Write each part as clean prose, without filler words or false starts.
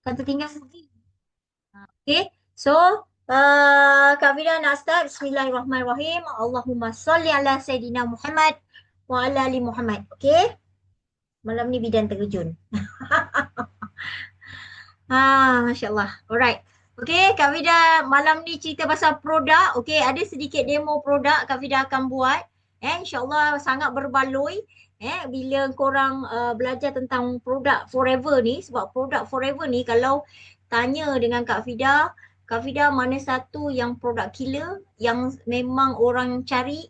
Kan tertinggal lagi. Okay. So, Kak Fida nak start. Bismillahirrahmanirrahim. Allahumma salli ala Sayyidina Muhammad wa ala ali Muhammad. Okay. Malam ni bidan terjun. Masya Allah. Alright. Okay, Kak Fida malam ni cerita pasal produk. Okay, ada sedikit demo produk Kak Fida akan buat. InsyaAllah sangat berbaloi. Bila korang belajar tentang produk forever ni. Sebab produk forever ni kalau tanya dengan Kak Fida mana satu yang produk killer yang memang orang cari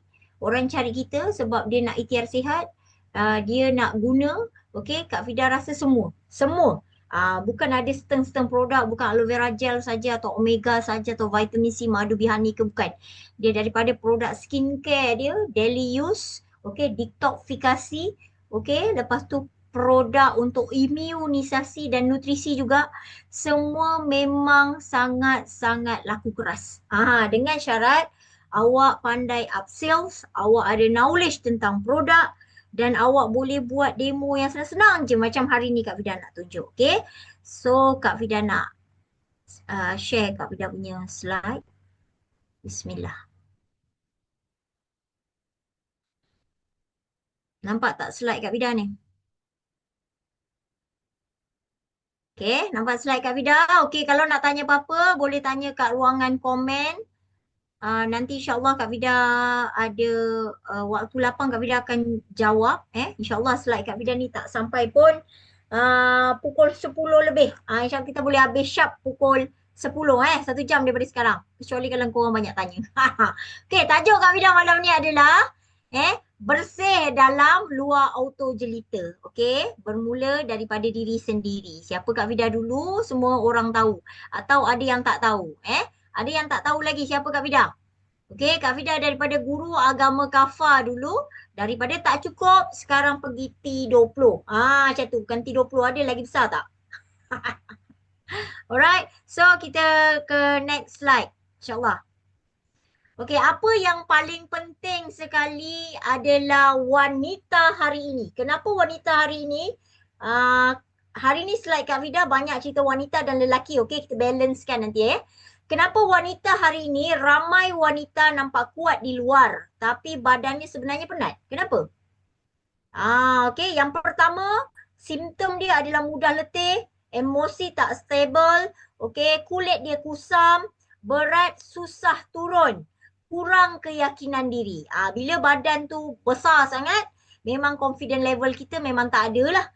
kita sebab dia nak ikhtiar sihat, dia nak guna. Okay, Kak Fida rasa semua. Semua. Bukan ada seteng-seteng produk, bukan aloe vera gel saja atau omega saja atau vitamin C, madu bihani ke, bukan. Dia daripada produk skincare dia, daily use, okay, detoxifikasi, okay, lepas tu produk untuk imunisasi dan nutrisi juga, semua memang sangat-sangat laku keras. Dengan syarat awak pandai upsells, awak ada knowledge tentang produk, dan awak boleh buat demo yang senang-senang je macam hari ni Kak Fida nak tunjuk. Okay. So Kak Fida nak share Kak Fida punya slide. Bismillah. Nampak tak slide Kak Fida ni? Okay. Nampak slide Kak Fida? Okay. Kalau nak tanya apa-apa boleh tanya kat ruangan komen. Nanti insyaAllah Kak Fida ada waktu lapang, Kak Fida akan jawab. InsyaAllah slide Kak Fida ni tak sampai pun pukul 10 lebih. InsyaAllah kita boleh habis sharp pukul 10. 1 jam daripada sekarang. Kecuali kalau korang banyak tanya. Okay, tajuk Kak Fida malam ni adalah bersih dalam luar auto jelita. Okay, bermula daripada diri sendiri. Siapa Kak Fida dulu semua orang tahu. Atau ada yang tak tahu. Ada yang tak tahu lagi siapa Kak Fida? Okey, Kak Fida daripada guru agama Kafa dulu. Daripada tak cukup, sekarang pergi T20. Macam tu. Bukan T20, ada lagi besar tak? Alright, so kita ke next slide. InsyaAllah. Okey, apa yang paling penting sekali adalah wanita hari ini. Kenapa wanita hari ini? Hari ini slide Kak Fida banyak cerita wanita dan lelaki. Okey, kita balancekan nanti. Kenapa wanita hari ini ramai wanita nampak kuat di luar tapi badannya sebenarnya penat? Kenapa? Okey, yang pertama, simptom dia adalah mudah letih, emosi tak stable, okey, kulit dia kusam, berat susah turun, kurang keyakinan diri. Bila badan tu besar sangat, memang confident level kita memang tak ada lah.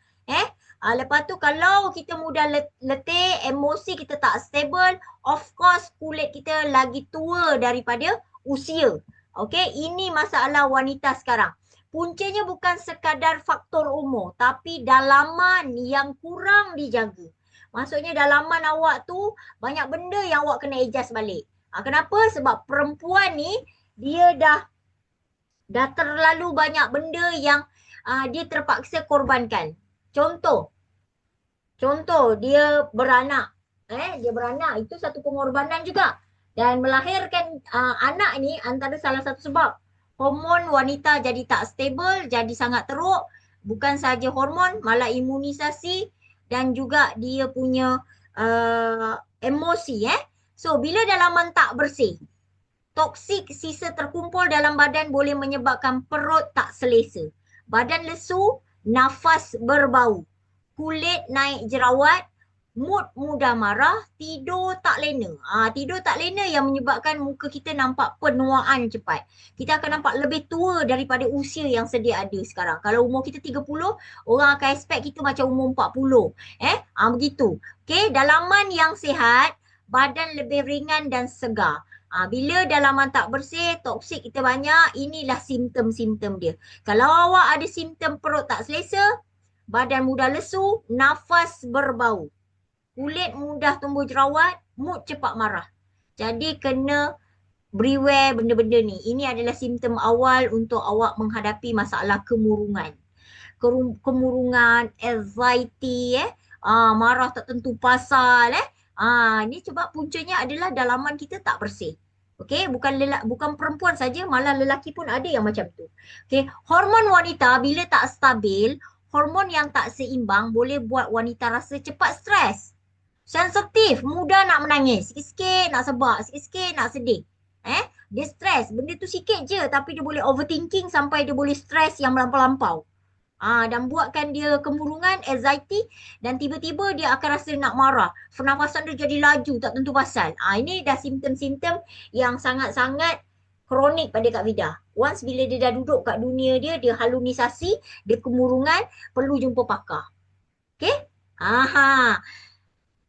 Lepas tu kalau kita mudah letih, emosi kita tak stable, of course kulit kita lagi tua daripada usia. Okey, ini masalah wanita sekarang. Puncanya bukan sekadar faktor umur, tapi dalaman yang kurang dijaga. Maksudnya dalaman awak tu banyak benda yang awak kena adjust balik. Kenapa? Sebab perempuan ni dia dah terlalu banyak benda yang dia terpaksa korbankan. Contoh dia beranak. Dia beranak itu satu pengorbanan juga. Dan melahirkan anak ni antara salah satu sebab. Hormon wanita jadi tak stable, jadi sangat teruk. Bukan sahaja hormon, malah imunisasi dan juga dia punya emosi. So bila dalaman tak bersih, toksik sisa terkumpul dalam badan boleh menyebabkan perut tak selesa. Badan lesu, nafas berbau, kulit naik jerawat, mood mudah marah, tidur tak lena. Tidur tak lena yang menyebabkan muka kita nampak penuaan cepat. Kita akan nampak lebih tua daripada usia yang sedia ada sekarang. Kalau umur kita 30, orang akan expect kita macam umur 40. Begitu. Okay, dalaman yang sihat, badan lebih ringan dan segar. Bila dalaman tak bersih, toksik kita banyak, inilah simptom-simptom dia. Kalau awak ada simptom perut tak selesa, badan mudah lesu, nafas berbau, kulit mudah tumbuh jerawat, mood cepat marah. Jadi kena beware benda-benda ni. Ini adalah simptom awal untuk awak menghadapi masalah kemurungan. Kemurungan, anxiety, marah tak tentu pasal, ini sebab puncanya adalah dalaman kita tak bersih. Okey, bukan perempuan saja, malah lelaki pun ada yang macam tu. Okey, hormon wanita bila tak stabil, hormon yang tak seimbang boleh buat wanita rasa cepat stres. Sensitif, mudah nak menangis. Sikit-sikit nak sebab, sikit-sikit nak sedih. Dia stres. Benda tu sikit je tapi dia boleh overthinking sampai dia boleh stres yang melampau-lampau. Dan buatkan dia kemurungan, anxiety dan tiba-tiba dia akan rasa nak marah. Pernafasan dia jadi laju, tak tentu pasal. Ini dah simptom-simptom yang sangat-sangat kronik pada Kak Vida. Once bila dia dah duduk kat dunia dia, dia halusinasi, dia kemurungan, perlu jumpa pakar. Okay?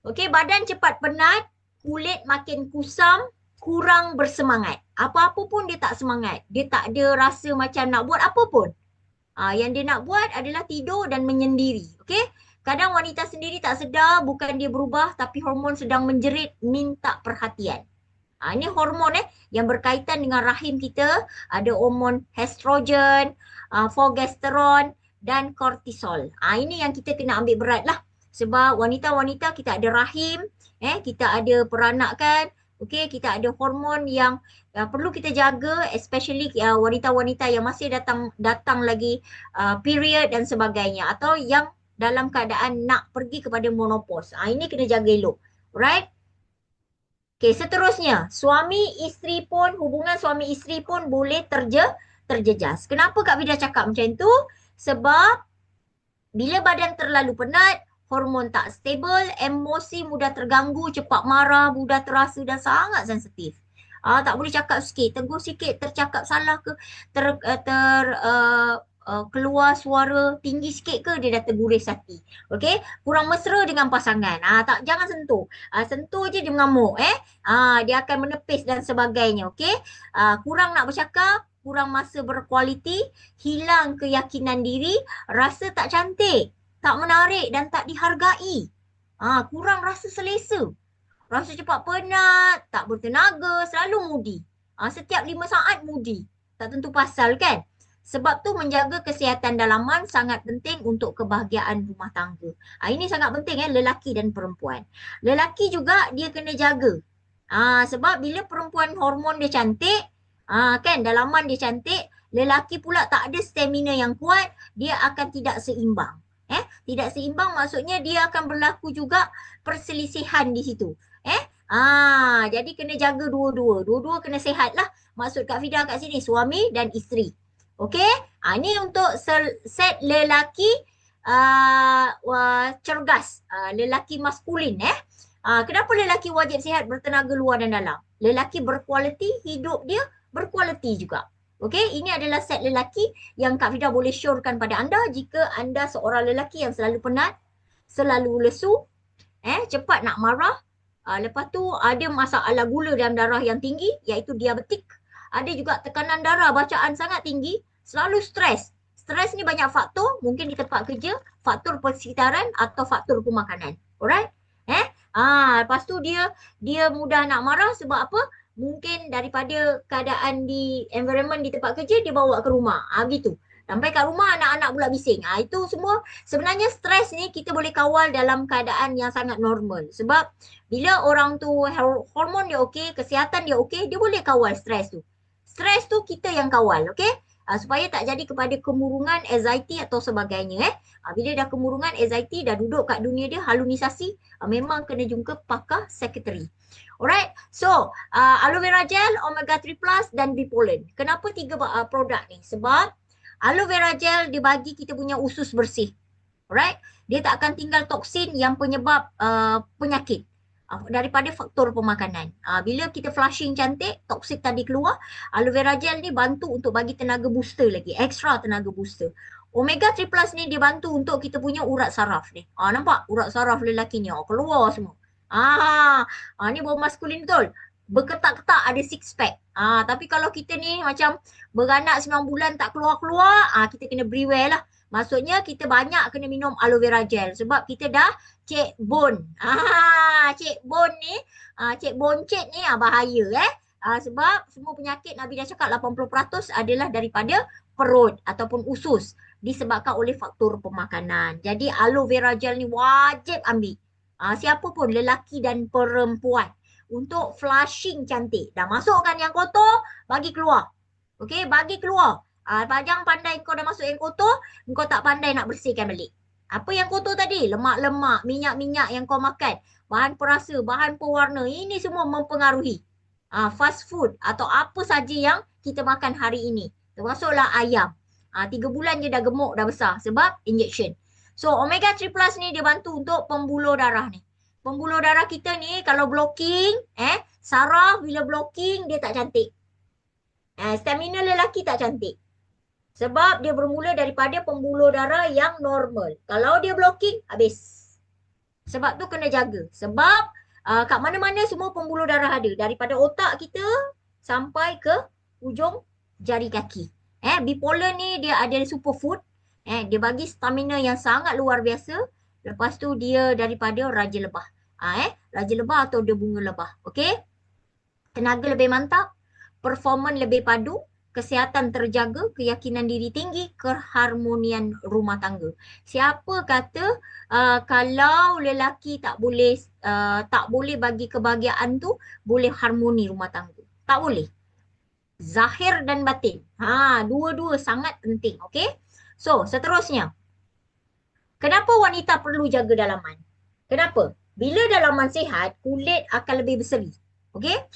Okay, badan cepat penat, kulit makin kusam, kurang bersemangat. Apa-apa pun dia tak semangat. Dia tak ada rasa macam nak buat apa pun. Yang dia nak buat adalah tidur dan menyendiri. Okay? Kadang wanita sendiri tak sedar, bukan dia berubah tapi hormon sedang menjerit minta perhatian. Ini hormon yang berkaitan dengan rahim kita. Ada hormon estrogen, progesteron dan kortisol. Ini yang kita kena ambil berat lah. Sebab wanita-wanita kita ada rahim, kita ada peranakan, okay, kita ada hormon yang perlu kita jaga, especially wanita-wanita yang masih datang lagi period dan sebagainya, atau yang dalam keadaan nak pergi kepada menopause. Ini kena jaga elok. Alright? Okay, seterusnya, hubungan suami isteri pun boleh terjejas. Kenapa Kak Vida cakap macam tu? Sebab bila badan terlalu penat, hormon tak stabil, emosi mudah terganggu, cepat marah, mudah terasa dan sangat sensitif. Tak boleh cakap sikit, tegur sikit, tercakap salah ke, keluar suara tinggi sikit ke, dia dah terguris hati. Okey, kurang mesra dengan pasangan. Jangan sentuh. Sentuh je dia mengamuk, dia akan menepis dan sebagainya, okey? Kurang nak bercakap, kurang masa berkualiti, hilang keyakinan diri, rasa tak cantik, tak menarik dan tak dihargai. Kurang rasa selesa. Rasa cepat penat, tak bertenaga, selalu moody. Setiap 5 saat moody. Tak tentu pasal kan? Sebab tu menjaga kesihatan dalaman sangat penting untuk kebahagiaan rumah tangga. Ini sangat penting lelaki dan perempuan. Lelaki juga dia kena jaga. Sebab bila perempuan hormon dia cantik, kan dalaman dia cantik, lelaki pula tak ada stamina yang kuat, dia akan tidak seimbang. Tidak seimbang maksudnya dia akan berlaku juga perselisihan di situ. Jadi kena jaga dua-dua. Dua-dua kena sehat lah. Maksud Kak Vida kat sini, suami dan isteri. Okey? Ini untuk set lelaki cergas. Lelaki maskulin. Kenapa lelaki wajib sihat, bertenaga luar dan dalam? Lelaki berkualiti, hidup dia berkualiti juga. Okey, ini adalah set lelaki yang Kak Vida boleh syorkan pada anda jika anda seorang lelaki yang selalu penat, selalu lesu, cepat nak marah. Lepas tu ada masalah gula dalam darah yang tinggi, iaitu diabetik. Ada juga tekanan darah bacaan sangat tinggi, selalu stres. Stres ni banyak faktor, mungkin di tempat kerja, faktor persekitaran atau faktor pemakanan. Alright? Lepas tu dia mudah nak marah sebab apa? Mungkin daripada keadaan di environment di tempat kerja dia bawa ke rumah. Begitu. Sampai kat rumah anak-anak pula bising. Itu semua sebenarnya stres ni kita boleh kawal dalam keadaan yang sangat normal. Sebab bila orang tu hormon dia okey, kesihatan dia okey, dia boleh kawal stres tu. Stres tu kita yang kawal, okey? Supaya tak jadi kepada kemurungan, anxiety atau sebagainya. Bila dah kemurungan, anxiety, dah duduk kat dunia dia, halusinasi, memang kena jumpa pakar sekretari. Alright, so aloe vera gel, omega 3 plus dan bipolen. Kenapa 3 produk ni? Sebab aloe vera gel dia bagi kita punya usus bersih. Alright, dia tak akan tinggal toksin yang penyebab penyakit daripada faktor pemakanan. Bila kita flushing cantik, toksik tadi keluar, aloe vera gel ni bantu untuk bagi tenaga booster lagi, extra tenaga booster. Omega 3 plus ni dia bantu untuk kita punya urat saraf ni. Nampak urat saraf lelaki ni keluar semua. Ni bau maskulin betul. Berketak-ketak ada six pack. Tapi kalau kita ni macam beranak 9 bulan tak keluar-keluar, kita kena beware lah. Maksudnya kita banyak kena minum aloe vera gel sebab kita dah cek bone. Cek bone ni, cek boncet ni bahaya sebab semua penyakit Nabi dah cakap 80% adalah daripada perut ataupun usus disebabkan oleh faktor pemakanan. Jadi aloe vera gel ni wajib ambil. Siapa pun, lelaki dan perempuan, untuk flushing cantik. Dah masukkan yang kotor, bagi keluar. Okey, bagi keluar. Jangan pandai kau dah masuk yang kotor, kau tak pandai nak bersihkan balik. Apa yang kotor tadi? Lemak-lemak, minyak-minyak yang kau makan, bahan perasa, bahan pewarna, ini semua mempengaruhi. Fast food atau apa saja yang kita makan hari ini. Termasuklah ayam. 3 bulan je dah gemuk, dah besar sebab injection. So omega 3 plus ni dia bantu untuk pembuluh darah ni. Pembuluh darah kita ni kalau blocking, saraf bila blocking dia tak cantik. Stamina lelaki tak cantik. Sebab dia bermula daripada pembuluh darah yang normal. Kalau dia blocking, habis. Sebab tu kena jaga. Sebab kat mana-mana semua pembuluh darah ada. Daripada otak kita sampai ke ujung jari kaki. Bipolar ni dia ada superfood. Dia bagi stamina yang sangat luar biasa. Lepas tu dia daripada Raja Lebah. Raja Lebah atau dia bunga lebah. Okey? Tenaga lebih mantap. Performan lebih padu. Kesihatan terjaga, keyakinan diri tinggi, keharmonian rumah tangga. Siapa kata kalau lelaki tak boleh bagi kebahagiaan tu, boleh harmoni rumah tangga? Tak boleh. Zahir dan batin. Dua-dua sangat penting, okey? So, seterusnya. Kenapa wanita perlu jaga dalaman? Kenapa? Bila dalaman sihat, kulit akan lebih berseri. Okey?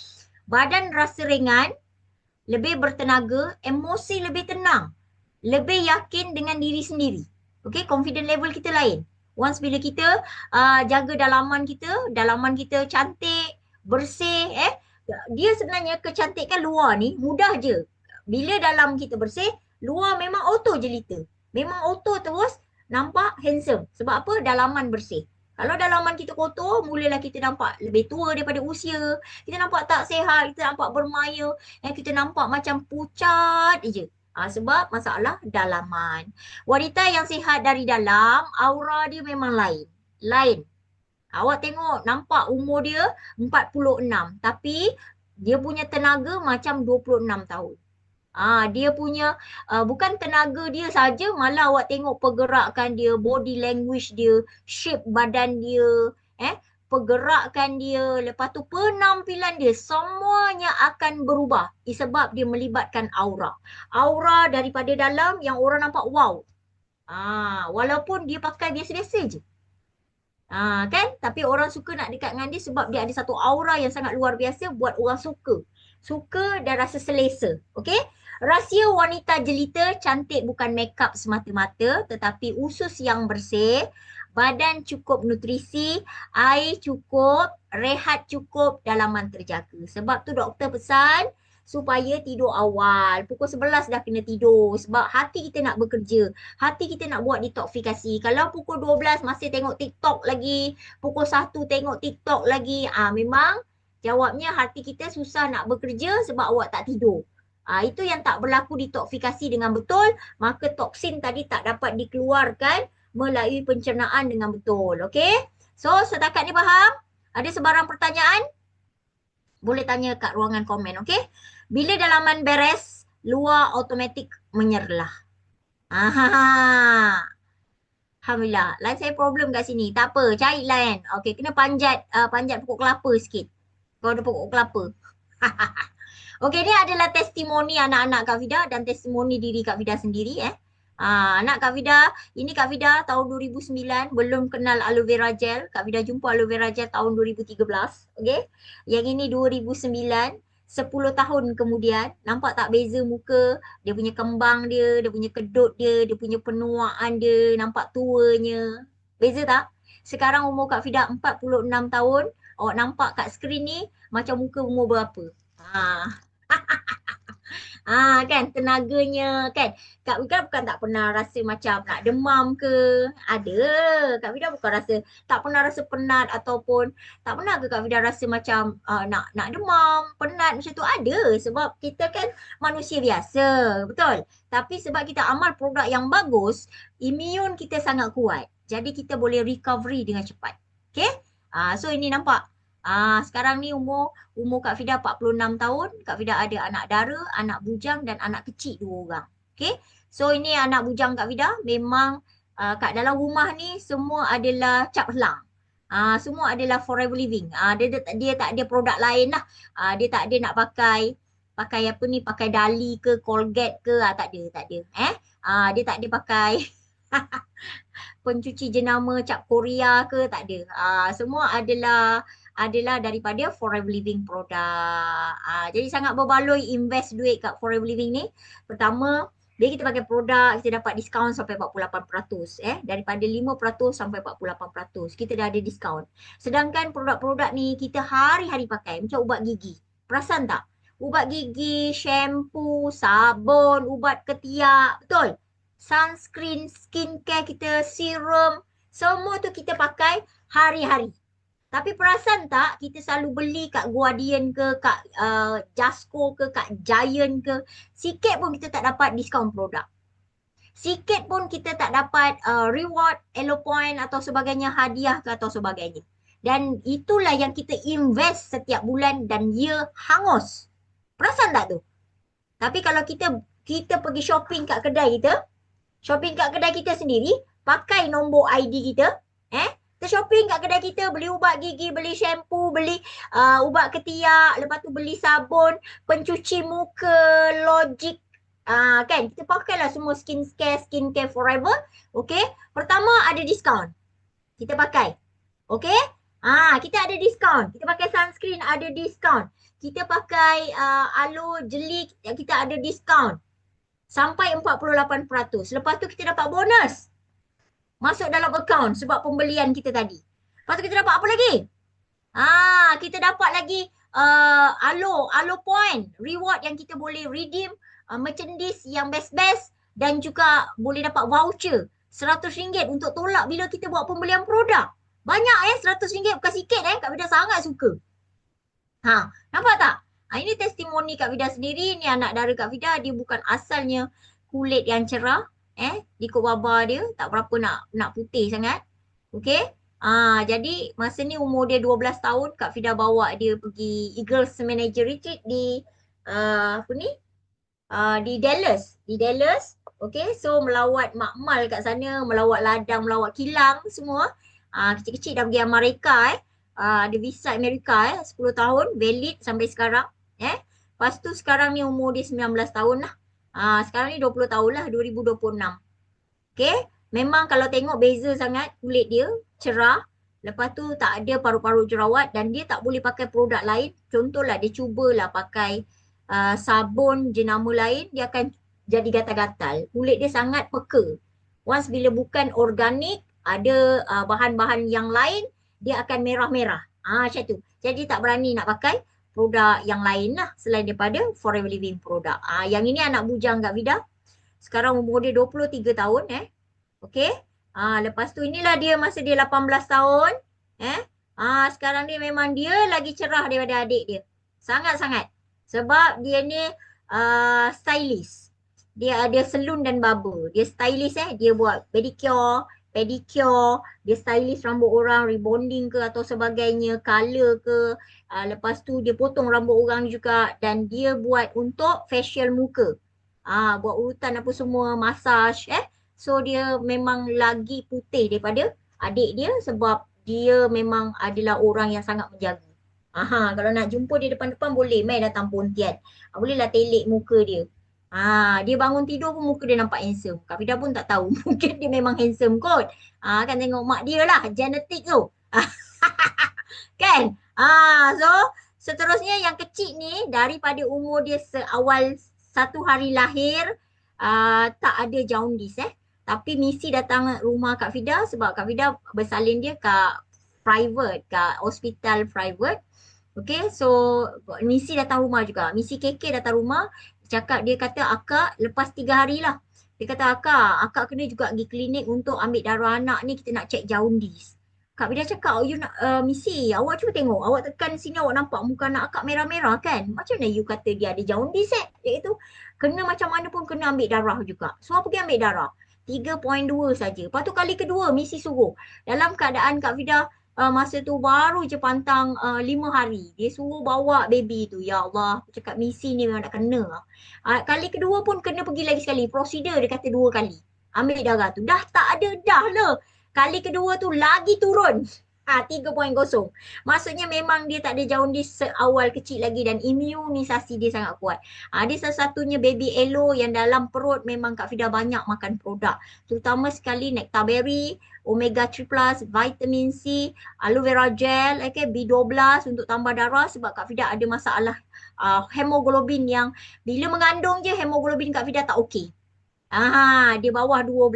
Badan rasa ringan, lebih bertenaga, emosi lebih tenang, lebih yakin dengan diri sendiri. Okay, confident level kita lain. Once bila kita jaga dalaman kita cantik, bersih, dia sebenarnya kecantikan luar ni mudah je. Bila dalam kita bersih, luar memang auto jelita. Memang auto terus nampak handsome. Sebab apa? Dalaman bersih. Kalau dalaman kita kotor, mulalah kita nampak lebih tua daripada usia. Kita nampak tak sihat, kita nampak bermaya. Kita nampak macam pucat je. Sebab masalah dalaman. Wanita yang sihat dari dalam, aura dia memang lain. Lain. Awak tengok, nampak umur dia 46. Tapi, dia punya tenaga macam 26 tahun. Dia punya bukan tenaga dia saja, malah awak tengok pergerakan dia, body language dia, shape badan dia, pergerakan dia, lepas tu penampilan dia, semuanya akan berubah sebab dia melibatkan aura. Aura daripada dalam yang orang nampak wow. Walaupun dia pakai biasa-biasa je. Kan? Tapi orang suka nak dekat dengan dia sebab dia ada satu aura yang sangat luar biasa buat orang suka. Suka dan rasa selesa. Okey? Rahsia wanita jelita cantik bukan makeup semata-mata tetapi usus yang bersih, badan cukup nutrisi, air cukup, rehat cukup, dalaman terjaga. Sebab tu doktor pesan supaya tidur awal. Pukul 11 dah kena tidur sebab hati kita nak bekerja. Hati kita nak buat detoksifikasi. Kalau pukul 12 masih tengok TikTok lagi, pukul 1 tengok TikTok lagi, memang jawabnya hati kita susah nak bekerja sebab awak tak tidur. Itu yang tak berlaku detoksifikasi dengan betul, maka toksin tadi tak dapat dikeluarkan melalui pencernaan dengan betul. Okey? So, setakat ni faham? Ada sebarang pertanyaan? Boleh tanya kat ruangan komen, okey? Bila dalaman beres, luar automatik menyerlah. Alhamdulillah. Line saya problem kat sini. Tak apa, cari line. Okey, kena panjat pokok kelapa sikit. Kau ada pokok kelapa. Okey, ni adalah testimoni anak-anak Kak Vida dan testimoni diri Kak Vida sendiri. Anak Kak Vida, ini Kak Vida tahun 2009, belum kenal aloe vera gel. Kak Vida jumpa aloe vera gel tahun 2013. Okey, yang ini 2009, 10 tahun kemudian. Nampak tak beza muka? Dia punya kembang dia punya kedut dia punya penuaan dia, nampak tuanya. Beza tak? Sekarang umur Kak Vida 46 tahun. Awak nampak kat skrin ni macam muka umur berapa? Kan tenaganya kan. Kak Vida bukan tak pernah rasa macam nak demam ke. Ada. Kak Vida bukan rasa tak pernah rasa penat ataupun tak pernah ke Kak Vida rasa macam nak demam, penat macam tu. Ada sebab kita kan manusia biasa. Betul. Tapi sebab kita amal produk yang bagus, imun kita sangat kuat. Jadi kita boleh recovery dengan cepat. Okay. So ini nampak. Sekarang ni umur Kak Vida 46 tahun. Kak Vida ada anak dara, anak bujang dan anak kecil 2 orang. Okay. So ini anak bujang Kak Vida. Memang kat dalam rumah ni semua adalah cap helang. Semua adalah forever living. Dia tak ada produk lain lah. Dia tak ada nak pakai apa ni, pakai Dali ke, Colgate ke. Tak ada. Dia tak ada pakai Pencuci jenama cap Korea ke, tak ada. Semua adalah daripada Forever Living produk. Jadi sangat berbaloi invest duit kat Forever Living ni. Pertama, bila kita pakai produk, kita dapat diskaun sampai 48%. Daripada 5% sampai 48%. Kita dah ada diskaun. Sedangkan produk-produk ni kita hari-hari pakai. Macam ubat gigi. Perasan tak? Ubat gigi, shampoo, sabun, ubat ketiak. Betul? Sunscreen, skincare kita, serum. Semua tu kita pakai hari-hari. Tapi perasan tak, kita selalu beli kat Guardian ke, kat Jasco ke, kat Giant ke, sikit pun kita tak dapat diskaun produk. Sikit pun kita tak dapat reward, elo point atau sebagainya, hadiah ke atau sebagainya. Dan itulah yang kita invest setiap bulan dan ia hangus. Perasan tak tu? Tapi kalau kita pergi shopping kat kedai kita, shopping kat kedai kita sendiri, pakai nombor ID kita, kita shopping kat kedai kita, beli ubat gigi, beli shampoo, beli ubat ketiak, lepas tu beli sabun, pencuci muka, Logic, kan? Kita pakailah semua skincare forever. Okay? Pertama ada diskaun. Kita pakai. Okay? Kita ada diskaun. Kita pakai sunscreen, ada diskaun. Kita pakai aloe jeli, kita ada diskaun. Sampai 48%. Lepas tu kita dapat bonus. Masuk dalam akaun sebab pembelian kita tadi. Lepas tu kita dapat apa lagi? Kita dapat lagi aloe point. Reward yang kita boleh redeem merchandise yang best-best dan juga boleh dapat voucher RM100 untuk tolak bila kita buat pembelian produk. Banyak RM100 bukan sikit Kak Vida sangat suka. Nampak tak? Ini testimoni Kak Vida sendiri. Ni anak dara Kak Vida. Dia bukan asalnya kulit yang cerah. Ikut baba dia. Tak berapa nak putih sangat. Okay. Jadi masa ni umur dia 12 tahun. Kak Vida bawa dia pergi Eagles Manager Retreat di di Dallas. Di Dallas. Okay. So melawat makmal kat sana. Melawat ladang, melawat kilang semua. Kecil-kecil dah pergi Amerika ada visa Amerika 10 tahun. Valid sampai sekarang. Lepas tu sekarang ni umur dia 19 tahun lah. Sekarang ni 20 tahun lah, 2026. Okay. Memang kalau tengok beza sangat kulit dia, cerah. Lepas tu tak ada paru-paru jerawat dan dia tak boleh pakai produk lain. Contohlah dia cubalah pakai sabun jenama lain, dia akan jadi gatal-gatal. Kulit dia sangat peka. Once bila bukan organik, ada bahan-bahan yang lain, dia akan merah-merah. Macam tu. Jadi tak berani nak pakai produk yang lain lah selain daripada Forever Living produk. Yang ini anak bujang Kak Vida. Sekarang umur dia 23 tahun. Okay. Lepas tu inilah dia masa dia 18 tahun. Sekarang ni memang dia lagi cerah daripada adik dia. Sangat-sangat. Sebab dia ni stylist. Dia ada salon dan barber. Dia stylist Dia buat pedicure, dia stylist rambut orang, rebonding ke atau sebagainya, color ke. Lepas tu dia potong rambut orang juga dan dia buat untuk facial muka. Buat urutan apa semua, massage. So dia memang lagi putih daripada adik dia sebab dia memang adalah orang yang sangat menjaga. Kalau nak jumpa dia depan-depan boleh, mai datang Pontian. Bolehlah telik muka dia. Dia bangun tidur pun muka dia nampak handsome. Kak Vida pun tak tahu. Mungkin dia memang handsome kot. Kan tengok mak dia lah. Genetik tu. Kan? So seterusnya yang kecil ni daripada umur dia seawal 1 hari lahir tak ada jaundice Tapi misi datang rumah Kak Vida sebab Kak Vida bersalin dia kat private, kat hospital private. Okay, so misi datang rumah juga. Misi KK datang rumah. Dia kata akak lepas 3 hari lah. Dia kata akak kena juga pergi klinik untuk ambil darah anak ni, kita nak cek jaundice. Kak Vida cakap, you nak misi, awak cuba tengok, awak tekan sini awak nampak muka anak akak merah-merah kan? Macam mana you kata dia ada jaundice Dia itu kena macam mana pun kena ambil darah juga. So pergi ambil darah. 3.2 saja. Lepas tu kali kedua misi suruh. Dalam keadaan Kak Vida masa tu baru je pantang 5 hari. Dia suruh bawa baby tu. Ya Allah, aku cakap misi ni memang nak kena. Kali kedua pun kena pergi lagi sekali. Prosedur dia kata 2 kali. Ambil darah tu. Dah tak ada dah lah. Kali kedua tu lagi turun. 3.0. Maksudnya memang dia tak ada jaundice seawal kecil lagi dan imunisasi dia sangat kuat. Dia salah satunya baby elo yang dalam perut memang Kak Fida banyak makan produk. Terutama sekali nectar berry, omega 3 plus, vitamin C, aloe vera gel, okay, B12 untuk tambah darah sebab Kak Fida ada masalah hemoglobin yang bila mengandung je hemoglobin Kak Fida tak okey. Dia bawah 12.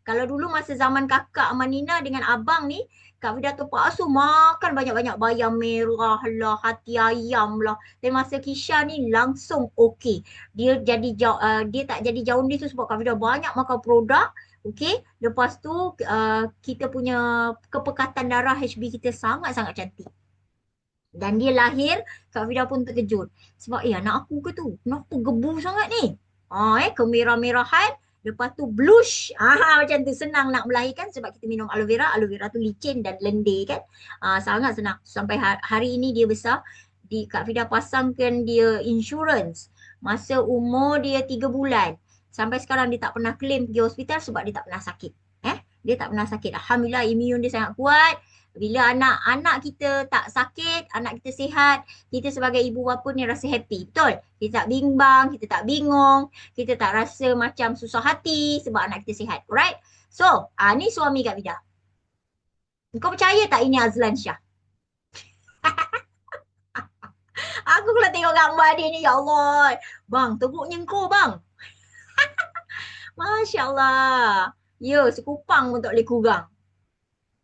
Kalau dulu masa zaman kakak Amanina dengan abang ni, Kak Vida terpaksa makan banyak-banyak bayam merah lah, hati ayam lah. Tapi masa Kisha ni langsung okey. Dia tak jadi jaundice tu sebab Kak Vida banyak makan produk. Okey. Lepas tu kita punya kepekatan darah HB kita sangat-sangat cantik. Dan dia lahir, Kak Vida pun terkejut. Sebab anak aku ke tu? Kenapa gebu sangat ni? Kemerah-merahan. Lepas tu blush. Macam tu senang nak melahirkan sebab kita minum aloe vera. Aloe vera tu licin dan lendir kan. Sangat senang. Sampai hari ini dia besar. Kak Vida pasangkan dia insurance. Masa umur dia 3 bulan. Sampai sekarang dia tak pernah claim pergi hospital sebab dia tak pernah sakit. Dia tak pernah sakit. Alhamdulillah imun dia sangat kuat. Bila anak kita tak sakit, anak kita sihat, kita sebagai ibu bapa ni rasa happy. Betul? Kita tak bimbang, kita tak bingung, kita tak rasa macam susah hati sebab anak kita sihat. Alright? So, ni suami Kak Vida. Kau percaya tak ini Azlan Shah? Aku kalau tengok gambar dia ni, ya Allah. Bang, teruknya kau bang. Masya Allah. Ya, sekupang pun tak boleh kurang.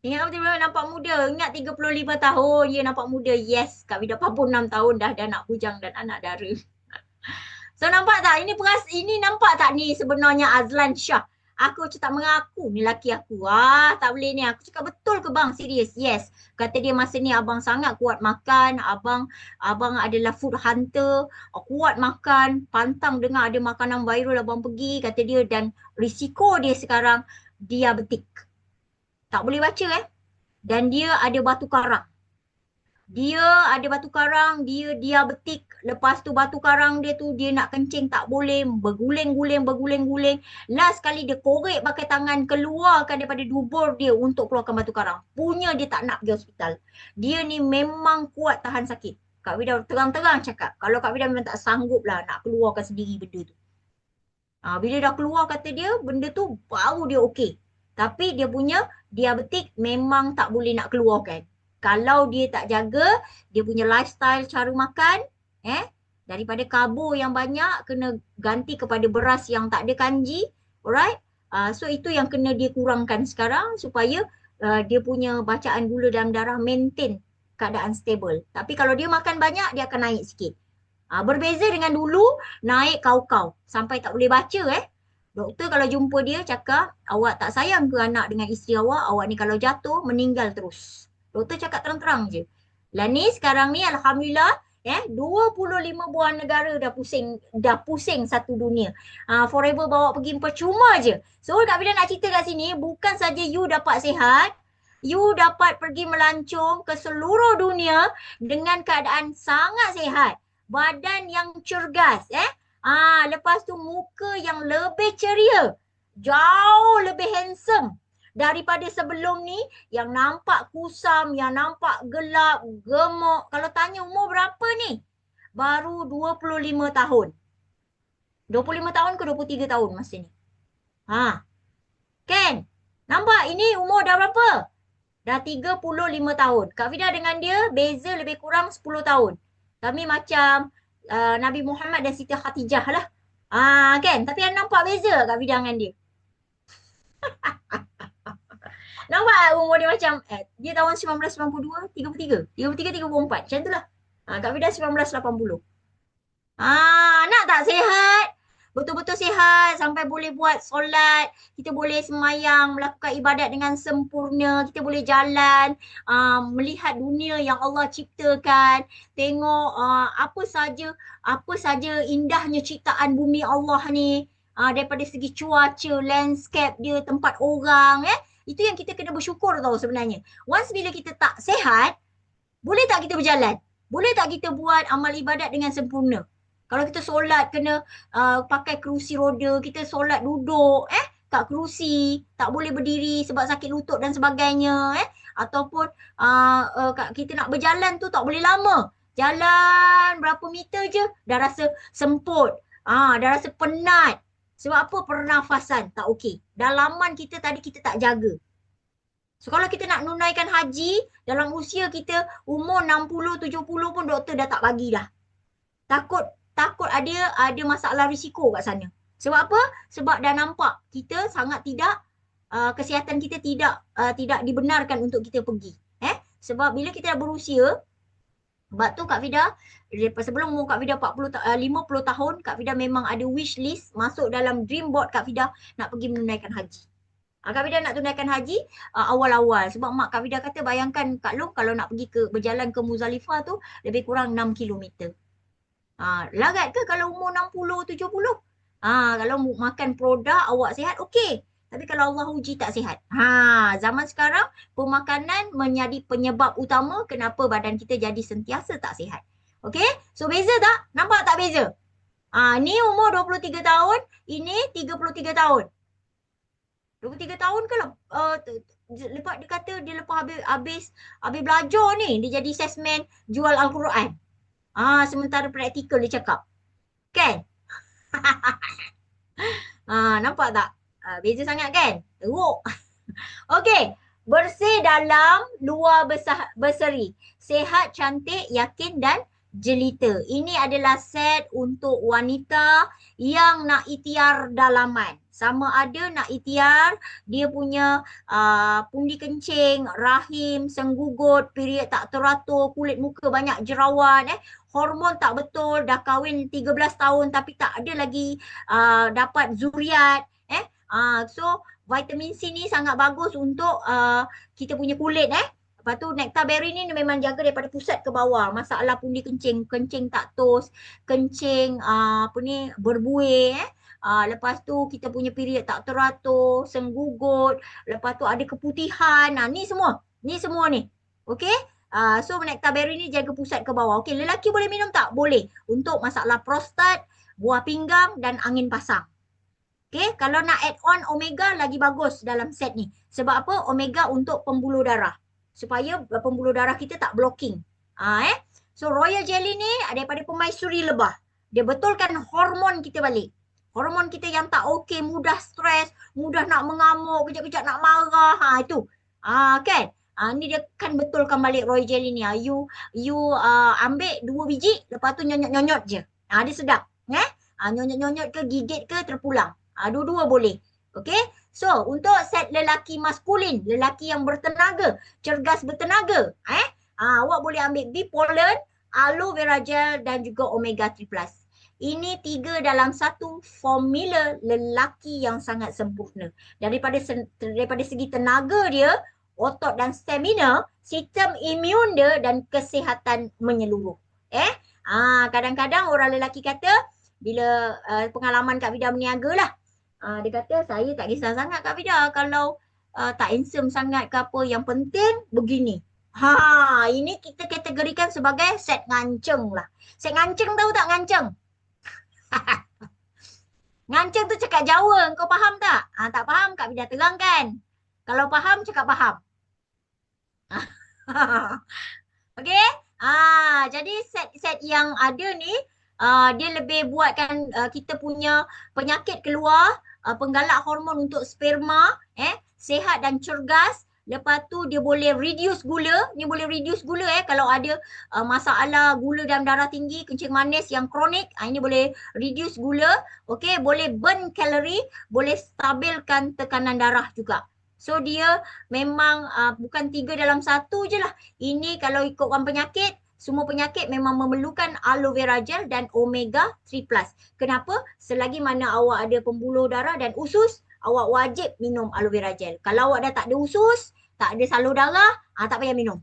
Ingat betul-betul nampak muda. Ingat 35 tahun. Ya nampak muda. Yes. Kak Vida 46 tahun dah ada anak bujang dan anak dara. So nampak tak? Ini nampak tak ni sebenarnya Azlan Shah. Aku macam tak mengaku ni laki aku. Tak boleh ni. Aku cakap betul ke bang? Serius? Yes. Kata dia masa ni abang sangat kuat makan. Abang adalah food hunter. Kuat makan. Pantang dengar ada makanan viral abang pergi. Kata dia dan risiko dia sekarang diabetik. Tak boleh baca Dan dia ada batu karang. Dia diabetik. Lepas tu batu karang dia tu dia nak kencing tak boleh. Berguling-guling. Last kali dia korek pakai tangan keluarkan daripada dubur dia untuk keluarkan batu karang. Punya dia tak nak pergi hospital. Dia ni memang kuat tahan sakit. Kak Vida terang-terang cakap. Kalau Kak Vida memang tak sanggup lah nak keluarkan sendiri benda tu. Bila dah keluar kata dia benda tu baru dia okey. Tapi dia punya diabetik memang tak boleh nak keluarkan. Kalau dia tak jaga, dia punya lifestyle, cara makan, daripada karbo yang banyak, kena ganti kepada beras yang tak ada kanji. Alright? So itu yang kena dia kurangkan sekarang supaya dia punya bacaan gula dalam darah maintain keadaan stable. Tapi kalau dia makan banyak, dia akan naik sikit. Berbeza dengan dulu, naik kau-kau. Sampai tak boleh baca Doktor kalau jumpa dia cakap, awak tak sayang ke anak dengan isteri awak? Awak ni kalau jatuh, meninggal terus. Doktor cakap terang-terang je. Lah ni sekarang ni Alhamdulillah, 25 buah negara dah pusing satu dunia. Forever bawa pergi percuma je. So Kak Vida nak cerita kat sini, bukan saja you dapat sihat, you dapat pergi melancong ke seluruh dunia dengan keadaan sangat sihat. Badan yang cergas, lepas tu muka yang lebih ceria. Jauh lebih handsome daripada sebelum ni yang nampak kusam, yang nampak gelap, gemuk. Kalau tanya umur berapa ni? Baru 25 tahun. 25 tahun ke 23 tahun masa ni? Kan? Nampak ini umur dah berapa? Dah 35 tahun. Kak Vida dengan dia beza lebih kurang 10 tahun. Kami macam Nabi Muhammad dan Siti Khadijah lah. Kan? Tapi yang nampak beza Kak Vida dengan dia. Nampak umur dia macam, dia tahun 1992, 33, 34. Macam tu lah. Kak Vida 1980. Nak tak sihat? Betul-betul sihat sampai boleh buat solat, kita boleh semayang, melakukan ibadat dengan sempurna, kita boleh jalan, melihat dunia yang Allah ciptakan, tengok apa saja indahnya ciptaan bumi Allah ni, daripada segi cuaca, landscape dia, tempat orang, itu yang kita kena bersyukur tau sebenarnya. Once bila kita tak sihat, boleh tak kita berjalan? Boleh tak kita buat amal ibadat dengan sempurna? Kalau kita solat kena pakai kerusi roda, kita solat duduk kat kerusi, tak boleh berdiri sebab sakit lutut dan sebagainya. ataupun kita nak berjalan tu tak boleh lama. Jalan berapa meter je dah rasa semput. Dah rasa penat. Sebab apa? Pernafasan tak okey. Dalaman kita tadi kita tak jaga. So kalau kita nak tunaikan haji dalam usia kita umur 60, 70 pun doktor dah tak bagi dah. Takut ada masalah risiko kat sana. Sebab apa? Sebab dah nampak kita sangat tidak kesihatan kita tidak dibenarkan untuk kita pergi. Sebab bila kita dah berusia, sebab tu Kak Fida sebelum umur Kak Fida 50 tahun, Kak Fida memang ada wish list masuk dalam dream board Kak Fida nak pergi menunaikan haji. Kak Fida nak tunaikan haji awal-awal. Sebab mak Kak Fida kata bayangkan Kak Long kalau nak pergi berjalan ke Muzdalifah tu lebih kurang 6 kilometer. Larat ke kalau umur 60, 70? Kalau makan produk awak sihat, okey. Tapi kalau Allah uji tak sihat. Zaman sekarang pemakanan menjadi penyebab utama kenapa badan kita jadi sentiasa tak sihat. Okey? So beza tak? Nampak tak beza? Ni umur 23 tahun, ini 33 tahun. 23 tahun ke lepas dia kata dia lepas habis belajar ni dia jadi salesman jual Al-Quran. Sementara praktikal dia cakap. Kan? Nampak tak? Beza sangat kan? Teruk. Okey. Bersih dalam, luar berseri. Sehat, cantik, yakin dan jelita. Ini adalah set untuk wanita yang nak ikhtiar dalaman. Sama ada nak ikhtiar, dia punya pundi kencing, rahim, senggugut, period tak teratur, kulit muka banyak jerawat, hormon tak betul, dah kahwin 13 tahun tapi tak ada lagi dapat zuriat. So vitamin C ni sangat bagus untuk kita punya kulit. Lepas tu nectar berry ni memang jaga daripada pusat ke bawah. Masalah pundi kencing, kencing tak tos, kencing berbuih. Lepas tu kita punya period tak teratur, senggugut, lepas tu ada keputihan. Ni semua ni. Okey? So nectar berry ni jaga pusat ke bawah. Okey, lelaki boleh minum tak? Boleh. Untuk masalah prostat, buah pinggang dan angin pasang. Okay, kalau nak add on omega lagi bagus dalam set ni. Sebab apa? Omega untuk pembuluh darah. Supaya pembuluh darah kita tak blocking. So royal jelly ni daripada pemaisuri lebah. Dia betulkan hormon kita balik. Hormon kita yang tak okey, mudah stres, mudah nak mengamuk, kejap-kejap nak marah. Itu. Kan? Ni dia kan betulkan balik royal jelly ni. You ambil 2 biji, lepas tu nyonyot-nyonyot je. Dia sedap. Nyonyot-nyonyot ke, gigit ke, terpulang. Dua-dua boleh. Okey. So, untuk set lelaki maskulin, lelaki yang bertenaga, cergas bertenaga, awak boleh ambil bee pollen, aloe vera gel dan juga omega 3+. Ini 3 dalam 1 formula lelaki yang sangat sempurna. Daripada segi tenaga dia, otot dan stamina, sistem imun dia dan kesihatan menyeluruh. Kadang-kadang orang lelaki kata bila pengalaman Kak Vida berniaga lah. Dia kata saya tak kisah sangat Kak Vida kalau tak handsome sangat ke apa. Yang penting begini. Ini kita kategorikan sebagai set nganceng lah. Set nganceng tahu tak nganceng? Nganceng tu cakap Jawa. Kau faham tak? Tak faham Kak Vida terangkan. Kalau faham cakap faham. Okey? Jadi set yang ada ni dia lebih buatkan kita punya penyakit keluar, penggalak hormon untuk sperma, sehat dan cergas. Lepas tu dia boleh reduce gula. Ni boleh reduce gula kalau ada masalah gula dalam darah tinggi, kencing manis yang kronik. Ini boleh reduce gula. Okey, boleh burn kalori, boleh stabilkan tekanan darah juga. So dia memang bukan 3 dalam 1 je lah. Ini kalau ikutkan penyakit, semua penyakit memang memerlukan aloe vera gel dan omega 3+. Kenapa? Selagi mana awak ada pembuluh darah dan usus, awak wajib minum aloe vera gel. Kalau awak dah tak ada usus, tak ada salur darah, tak payah minum.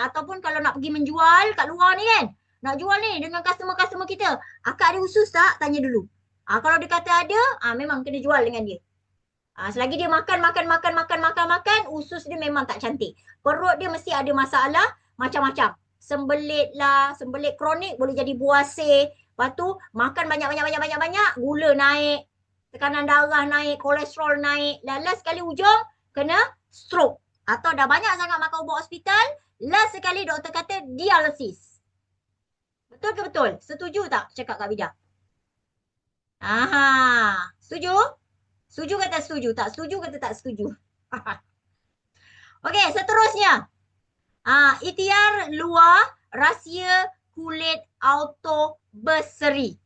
Ataupun kalau nak pergi menjual kat luar ni kan, nak jual ni dengan customer-customer kita, akak ada usus tak? Tanya dulu. Kalau dia kata ada, memang kena jual dengan dia. Selagi dia makan, usus dia memang tak cantik. Perut dia mesti ada masalah macam-macam. Sembelit lah, sembelit kronik boleh jadi buasir. Lepas tu makan banyak, gula naik, tekanan darah naik, kolesterol naik. Last sekali ujung kena stroke. atau dah banyak sangat makan ubat hospital, last sekali doktor kata dialisis. Betul ke betul? Setuju tak cakap Kak Vida? Aha, setuju? Setuju kata setuju? Tak setuju kata tak setuju? Okey, seterusnya. Ikhtiar luar rahsia kulit auto berseri.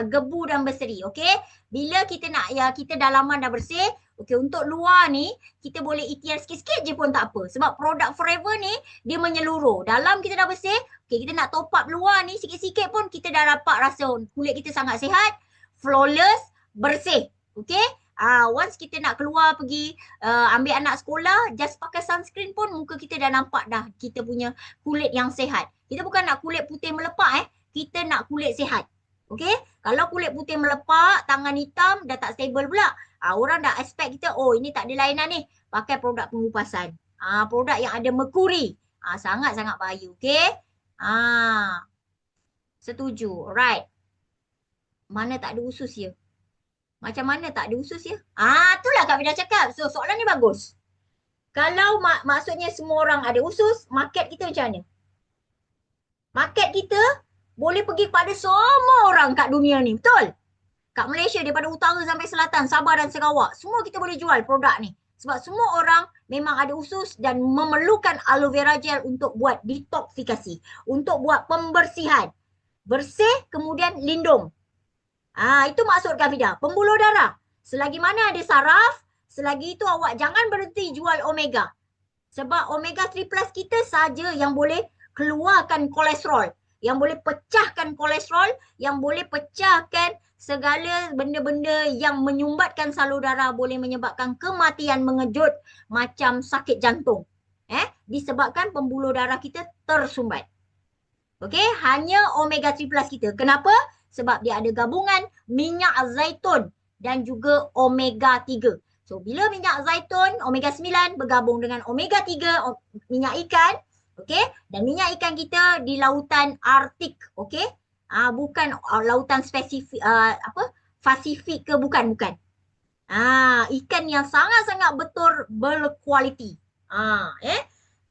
Gebu dan berseri. Okey. Bila kita nak kita dalaman dah bersih, okey, untuk luar ni kita boleh ikhtiar sikit-sikit je pun tak apa. Sebab produk Forever ni dia menyeluruh. Dalam kita dah bersih, okey, kita nak top up luar ni sikit-sikit pun kita dah dapat rasa kulit kita sangat sihat, flawless, bersih. Okey. Once kita nak keluar pergi ambil anak sekolah, just pakai sunscreen pun muka kita dah nampak dah kita punya kulit yang sihat. Kita bukan nak kulit putih melepak kita nak kulit sihat. Okey? Kalau kulit putih melepak, tangan hitam dah tak stable pula. Orang dah expect kita, oh ini tak ada lainan ni. Pakai produk pengupasan. Produk yang ada merkuri. Sangat-sangat bahaya. Okey? Setuju. Alright. Mana tak ada usus ya? Macam mana tak ada usus ya? Itulah Kak Vida cakap. So, soalan ni bagus. Kalau maksudnya semua orang ada usus, market kita macam mana? Market kita boleh pergi pada semua orang kat dunia ni. Betul? Kat Malaysia, daripada utara sampai selatan, Sabah dan Sarawak, semua kita boleh jual produk ni. Sebab semua orang memang ada usus dan memerlukan aloe vera gel untuk buat detoksifikasi. Untuk buat pembersihan. Bersih, kemudian lindung. Itu maksud Kak Vida. Pembuluh darah. Selagi mana ada saraf, selagi itu awak jangan berhenti jual omega. Sebab omega 3 plus kita saja yang boleh keluarkan kolesterol. Yang boleh pecahkan kolesterol, yang boleh pecahkan segala benda-benda yang menyumbatkan salur darah, boleh menyebabkan kematian mengejut macam sakit jantung. Disebabkan pembuluh darah kita tersumbat. Okey, hanya omega 3 plus kita. Kenapa? Sebab dia ada gabungan minyak zaitun dan juga omega 3. So, bila minyak zaitun, omega 9 bergabung dengan omega 3, minyak ikan, okey? Dan minyak ikan kita di lautan Arktik, okey? Bukan lautan spesifik, Pasifik ke, bukan. Ikan yang sangat-sangat betul berkualiti.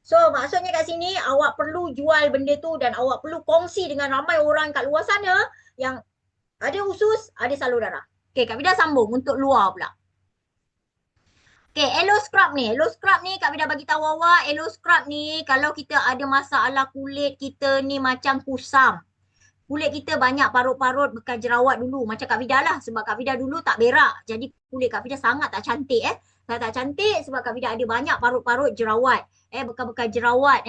So, maksudnya kat sini awak perlu jual benda tu dan awak perlu kongsi dengan ramai orang kat luar sana yang ada usus, ada salur darah. Okay, Kak Vida sambung untuk luar pula. Okay, Aloe Scrub ni. Aloe Scrub ni Kak Vida bagi tahu awak, Aloe Scrub ni kalau kita ada masalah kulit kita ni macam kusam. Kulit kita banyak parut-parut bekas jerawat dulu. Macam Kak Vida lah. Sebab Kak Vida dulu tak berak. Jadi kulit Kak Vida sangat tak cantik tak cantik sebab Kak Vida ada banyak parut-parut jerawat. Bekas-bekas jerawat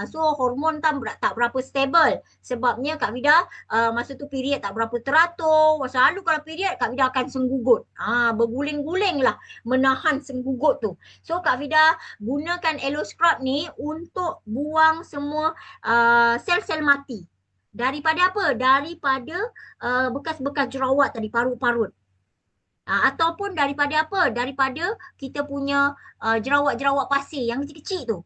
So hormon tak berapa stable. Sebabnya Kak Vida masa tu period tak berapa teratur. Selalu kalau period Kak Vida akan senggugut. Berguling-guling lah menahan senggugut tu. So Kak Vida gunakan Aloe Scrub ni untuk buang semua sel-sel mati. Daripada apa? Daripada bekas-bekas jerawat tadi, parut-parut. Ataupun daripada apa? Daripada kita punya jerawat-jerawat pasir yang kecil-kecil tu.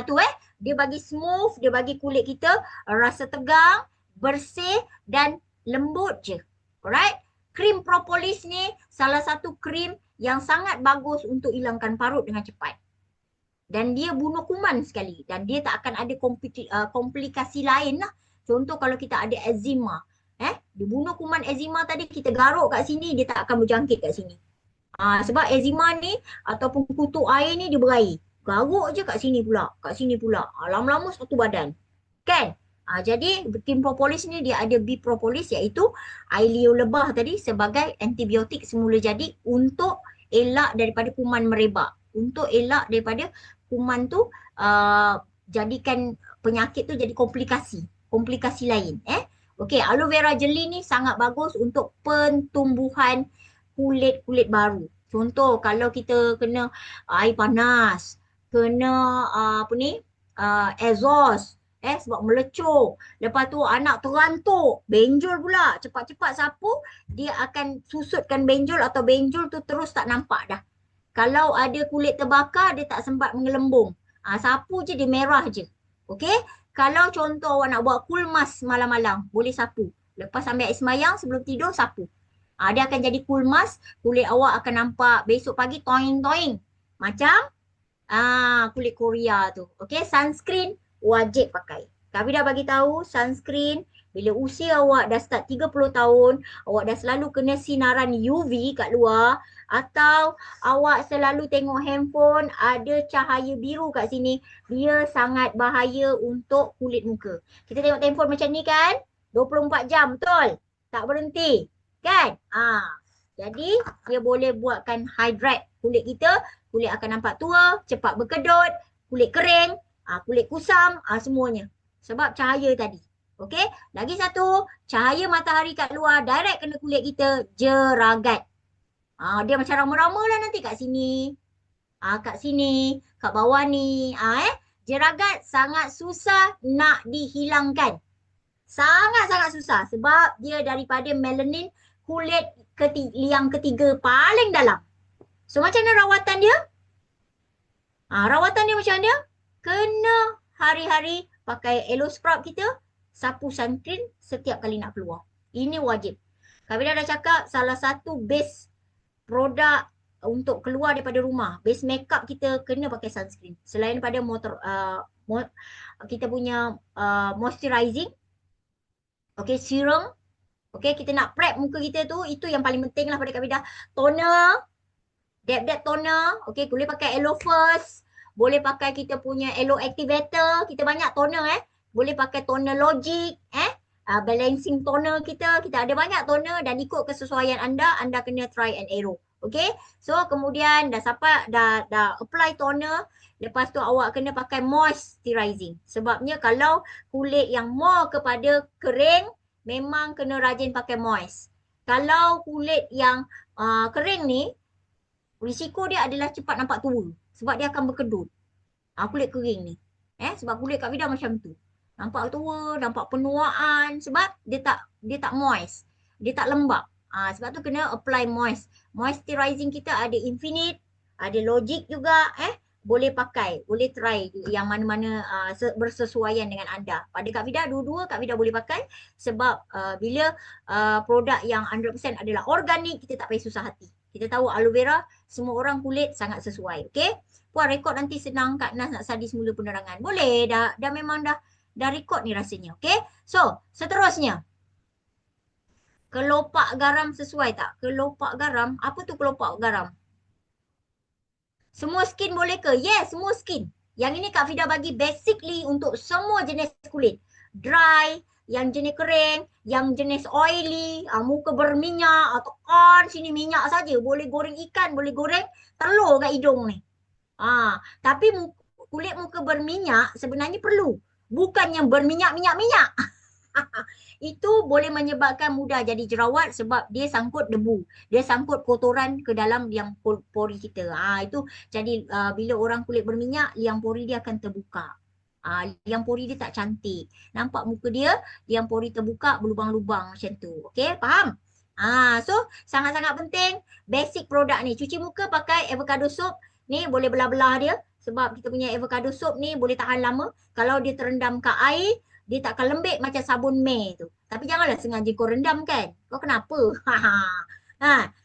Tu dia bagi smooth, dia bagi kulit kita rasa tegang, bersih dan lembut je. Alright? Krim propolis ni salah satu krim yang sangat bagus untuk hilangkan parut dengan cepat. Dan dia bunuh kuman sekali. Dan dia tak akan ada komplikasi lain lah. Contoh kalau kita ada eczema. Dia bunuh kuman eczema tadi, kita garuk kat sini, dia tak akan berjangkit kat sini. Sebab eczema ni ataupun kutu air ni dia berair. Garuk je kat sini pula, lama-lama satu badan. Kan? Jadi krim propolis ni dia ada bipropolis iaitu air liur lebah tadi sebagai antibiotik semula jadi untuk elak daripada kuman merebak. Untuk elak daripada kuman tu jadikan penyakit tu jadi komplikasi lain. Okey, aloe vera jelly ni sangat bagus untuk pertumbuhan kulit-kulit baru. Contoh kalau kita kena air panas, kena exhaust, sebab melecur. Lepas tu anak terantuk, benjol pula. Cepat-cepat sapu, dia akan susutkan benjol atau benjol tu terus tak nampak dah. Kalau ada kulit terbakar, dia tak sempat mengelembung. Sapu je dia merah je. Okey? Kalau contoh awak nak buat cool mask malam-malam, boleh sapu. Lepas ambil air semayang, sebelum tidur sapu. Dia akan jadi cool mask, kulit awak akan nampak besok pagi toing-toing. Macam Kulit Korea tu. Okey, sunscreen wajib pakai. Kami dah bagi tahu sunscreen bila usia awak dah start 30 tahun, awak dah selalu kena sinaran UV kat luar atau awak selalu tengok handphone ada cahaya biru kat sini, dia sangat bahaya untuk kulit muka. Kita tengok handphone macam ni kan? 24 jam, betul? Tak berhenti, kan? Jadi dia boleh buatkan hydrate kulit kita, kulit akan nampak tua, cepat berkedut, kulit kering, kulit kusam, semuanya. Sebab cahaya tadi. Okey, lagi satu, cahaya matahari kat luar direct kena kulit kita, jeragat. Dia macam rama-rama lah nanti kat sini. Kat sini, kat bawah ni. Jeragat sangat susah nak dihilangkan. Sangat-sangat susah sebab dia daripada melanin kulit yang ketiga paling dalam. So macam mana rawatan dia? Rawatan dia macam mana? Kena hari-hari pakai Elo Scrub kita, sapu sunscreen setiap kali nak keluar. Ini wajib. Kak Vida dah cakap salah satu base produk untuk keluar daripada rumah, base makeup kita kena pakai sunscreen. Selain daripada kita punya moisturizing, okay, serum, okay, kita nak prep muka kita tu, itu yang paling penting lah pada Kak Vida. Toner, dab toner, okay, boleh pakai Elo First, boleh pakai kita punya Elo Activator, kita banyak toner boleh pakai toner Logic, balancing toner kita ada banyak toner dan ikut kesesuaian anda kena try and error. Okay, so kemudian dah apply toner, lepas tu awak kena pakai moisturizing. Sebabnya kalau kulit yang more kepada kering, memang kena rajin pakai moist. Kalau kulit yang kering ni, risiko dia adalah cepat nampak tua. Sebab dia akan berkedut. Kulit kering ni. Sebab kulit Kak Vida macam tu. Nampak tua, nampak penuaan. Sebab dia tak moist. Dia tak lembap. Sebab tu kena apply moist. Moisturizing kita ada Infinite, ada Logic juga. Boleh pakai, boleh try yang mana-mana bersesuaian dengan anda. Pada Kak Vida, dua-dua Kak Vida boleh pakai sebab bila produk yang 100% adalah organik, kita tak payah susah hati. Kita tahu aloe vera, semua orang kulit sangat sesuai. Okay? Puan rekod nanti senang Kak Nas nak study semula penerangan. Boleh, dah memang dah rekod ni rasanya. Okay? So, seterusnya. Kelopak garam sesuai tak? Kelopak garam, apa tu kelopak garam? Semua skin boleh ke? Yes, semua skin. Yang ini Kak Vida bagi basically untuk semua jenis kulit. Dry, yang jenis kering, yang jenis oily, muka berminyak atau sini minyak saja. Boleh goreng ikan, boleh goreng telur kat hidung ni. Tapi kulit muka berminyak sebenarnya perlu. Bukan yang berminyak-minyak-minyak. Itu boleh menyebabkan mudah jadi jerawat sebab dia sangkut debu. Dia sangkut kotoran ke dalam liang pori kita. Itu jadi bila orang kulit berminyak, liang pori dia akan terbuka. Liang pori dia tak cantik. Nampak muka dia, liang pori terbuka, berlubang-lubang macam tu. Okey, faham? So sangat-sangat penting basic produk ni. Cuci muka pakai avocado soap. Ni boleh belah-belah dia. Sebab kita punya avocado soap ni boleh tahan lama. Kalau dia terendam ke air, dia tak akan lembik macam sabun May tu. Tapi janganlah sengaja kau rendam kan. Kau kenapa?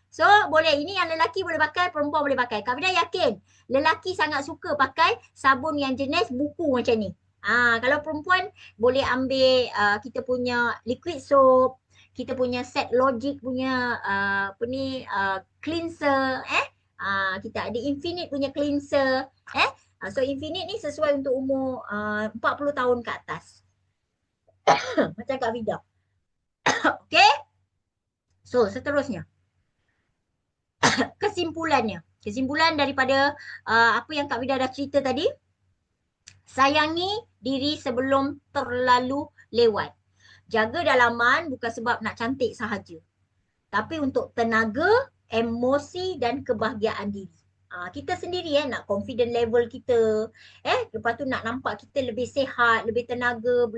So boleh, ini yang lelaki boleh pakai, perempuan boleh pakai. Kak Vida yakin lelaki sangat suka pakai sabun yang jenis buku macam ni. Kalau perempuan boleh ambil kita punya liquid soap, kita punya set Logic punya cleanser, kita ada Infinite punya cleanser, so Infinite ni sesuai untuk umur 40 tahun ke atas. Macam Kak Vida. Okay. So seterusnya. Kesimpulan daripada apa yang Kak Vida dah cerita tadi. Sayangi diri sebelum terlalu lewat. Jaga dalaman bukan sebab nak cantik sahaja. Tapi untuk tenaga, emosi dan kebahagiaan diri. Kita sendiri nak confident level kita. Lepas tu nak nampak kita lebih sihat, lebih tenaga,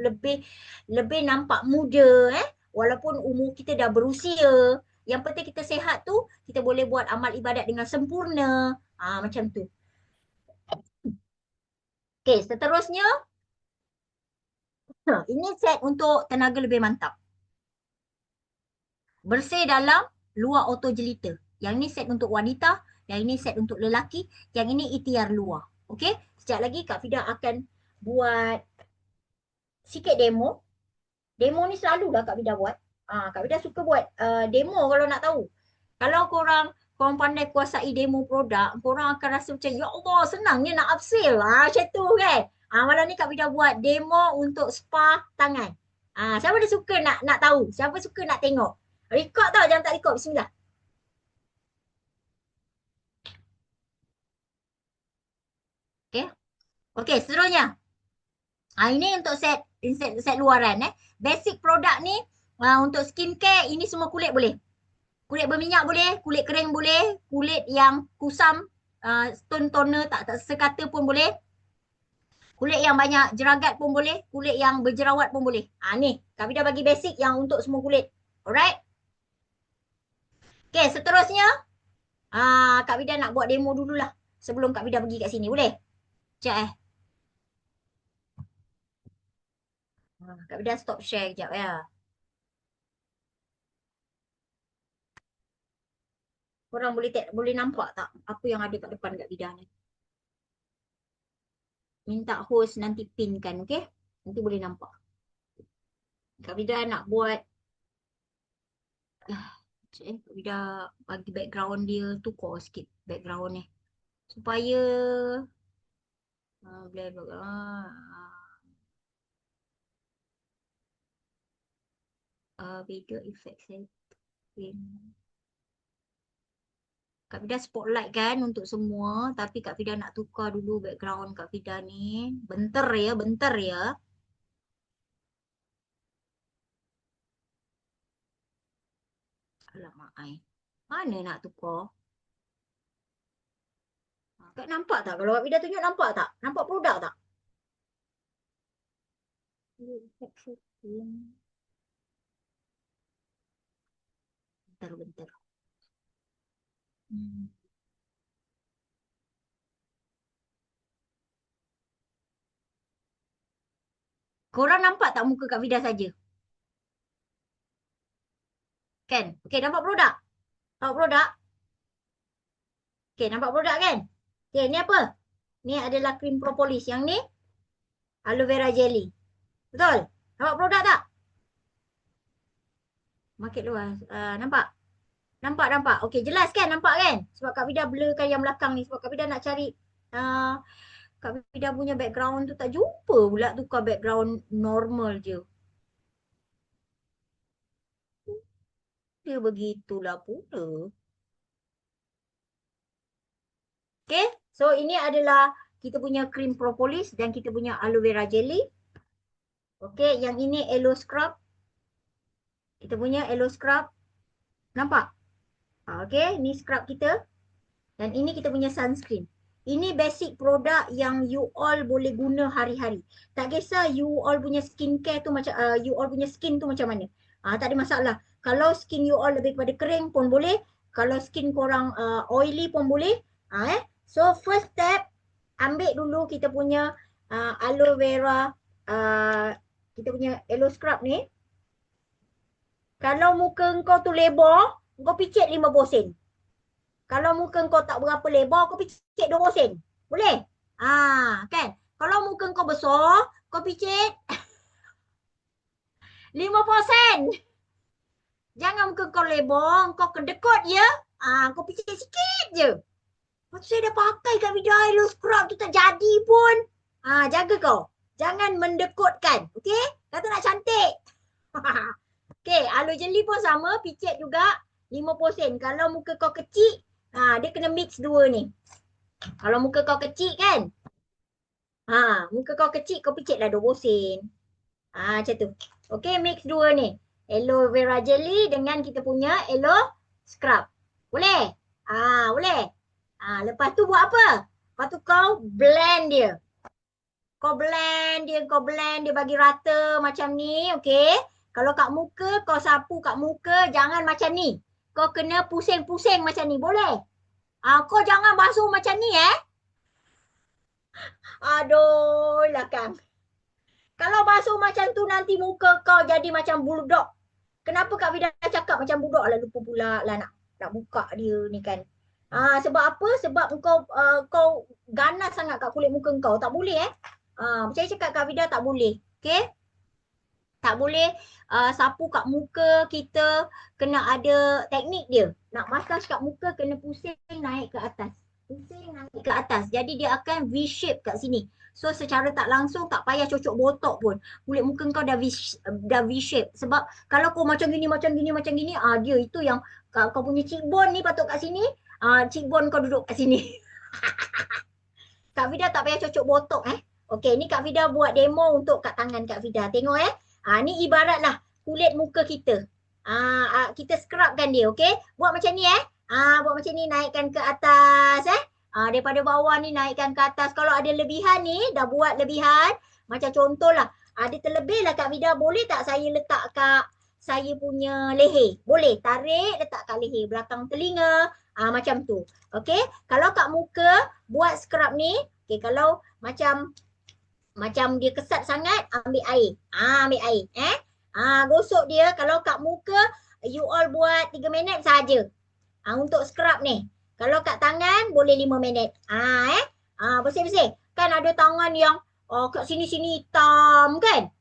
lebih nampak muda. Walaupun umur kita dah berusia. Yang penting kita sihat tu, kita boleh buat amal ibadat dengan sempurna. Macam tu. Okay, seterusnya. Ini set untuk tenaga lebih mantap. Bersih dalam, luar auto jelita. Yang ini set untuk wanita, yang ini set untuk lelaki, yang ini ikhtiar luar. Okey, sekejap lagi Kak Fida akan buat sikit demo. Demo ni selalulah Kak Fida buat. Kak Fida suka buat demo kalau nak tahu. Kalau korang pandai kuasai demo produk, korang akan rasa macam, ya Allah, senangnya nak upsell. Macam tu kan. Malam ni Kak Fida buat demo untuk spa tangan. Siapa dia suka nak tahu? Siapa suka nak tengok? Record tau, jangan tak record. Bismillah. Okay. Okay, seterusnya. Ini untuk set luaran. Basic produk ni untuk skincare, ini semua kulit boleh. Kulit berminyak boleh, kulit kering boleh, kulit yang kusam, stone toner tak sekata pun boleh. Kulit yang banyak jeragat pun boleh, kulit yang berjerawat pun boleh. Ni, Kak Vida bagi basic yang untuk semua kulit. Alright? Okay, seterusnya, Kak Vida nak buat demo dululah. Sebelum Kak Vida pergi kat sini, boleh? Sekejap Kak Vida stop share kejap ya. Korang boleh nampak tak apa yang ada kat depan Kak Vida ni? Minta host nanti pinkan, okay? Nanti boleh nampak. Kak Vida nak buat Kak Vida bagi background dia tukar sikit background ni. Supaya video effect setting. Kak Vida spotlight kan untuk semua, tapi Kak Vida nak tukar dulu background Kak Vida ni. Bentar ya. Alamak ai. Mana nak tukar? Kak nampak tak? Kalau Kak Vida tunjuk nampak tak? Nampak produk tak? Bentar. Korang nampak tak muka Kak Vida saja? Kan? Okey, nampak produk? Nampak produk? Okey, nampak produk kan? Okey, ni apa? Ni adalah krim propolis. Yang ni aloe vera jelly. Betul? Nampak produk tak? Market luas. Nampak? Nampak. Okey, jelas kan? Nampak kan? Sebab Kak Vida blurkan yang belakang ni. Sebab Kak Vida nak cari Kak Vida punya background tu tak jumpa pula tukar background normal je. Dia begitulah pula. Okay, so ini adalah kita punya krim propolis dan kita punya aloe vera jelly. Okay, yang ini aloe scrub. Kita punya aloe scrub. Nampak? Okay, ni scrub kita. Dan ini kita punya sunscreen. Ini basic produk yang you all boleh guna hari-hari. Tak kisah you all punya skincare tu macam, you all punya skin tu macam mana. Tak ada masalah. Kalau skin you all lebih kepada kering pun boleh. Kalau skin korang oily pun boleh. So first step, ambil dulu kita punya aloe vera, kita punya aloe scrub ni. Kalau muka kau tu lebar, kau picit 50 sen. Kalau muka kau tak berapa lebar, kau picit 20 sen. Boleh? Kan? Kalau muka kau besar, kau picit 50 sen. Jangan muka kau lebar, kau kedekut je. Kau picit sikit je. Lepas tu saya dah pakai kat Vida aloe scrub tu tak jadi pun. Jaga kau. Jangan mendekutkan. Okey? Kata nak cantik. Okey, aloe jelly pun sama. Picit juga 50 sen. Kalau muka kau kecil, dia kena mix dua ni. Kalau muka kau kecil kan. Muka kau kecil kau picit lah 20 sen. Macam tu. Okey, mix dua ni. Aloe vera jelly dengan kita punya aloe scrub. Boleh? Boleh. Lepas tu buat apa? Lepas tu kau blend dia. Kau blend dia bagi rata macam ni, okey? Kalau kat muka, kau sapu kat muka, jangan macam ni. Kau kena pusing-pusing macam ni, boleh? Kau jangan basuh macam ni, Aduh, lah Kang. Kalau basuh macam tu nanti muka kau jadi macam bulldog. Kenapa Kak Vida cakap macam bulldog lah, lupa pula lah nak buka dia ni kan. Sebab apa? Sebab kau ganas sangat kat kulit muka kau. Tak boleh macam cakap Kak Vida, tak boleh. Okay? Tak boleh sapu kat muka kita, kena ada teknik dia. Nak massage kat muka kena pusing naik ke atas. Pusing naik ke atas. Jadi dia akan V-shape kat sini. So secara tak langsung tak payah cocok botok pun. Kulit muka kau dah V-shape. Sebab kalau kau macam gini, dia itu yang kau punya cheekbone ni patut kat sini. Cheekbone kau duduk kat sini. Kak Vida tak payah cocok botok Okey, ni Kak Vida buat demo untuk kat tangan Kak Vida. Tengok ni ibaratlah kulit muka kita. Kita scrubkan dia, okey? Buat macam ni buat macam ni, naikkan ke atas daripada bawah ni naikkan ke atas. Kalau ada lebihan ni, dah buat lebihan, macam contohlah, ada terlebih lah Kak Vida, boleh tak saya letak kat saya punya leher? Boleh, tarik letak kat leher, belakang telinga, macam tu. Okey, kalau kat muka buat scrub ni, okey, kalau macam dia kesat sangat, ambil air. Ambil air. Gosok dia. Kalau kat muka, you all buat 3 minit saja. Untuk scrub ni. Kalau kat tangan, boleh 5 minit. Bersih-bersih. Kan ada tangan yang kat sini-sini hitam kan?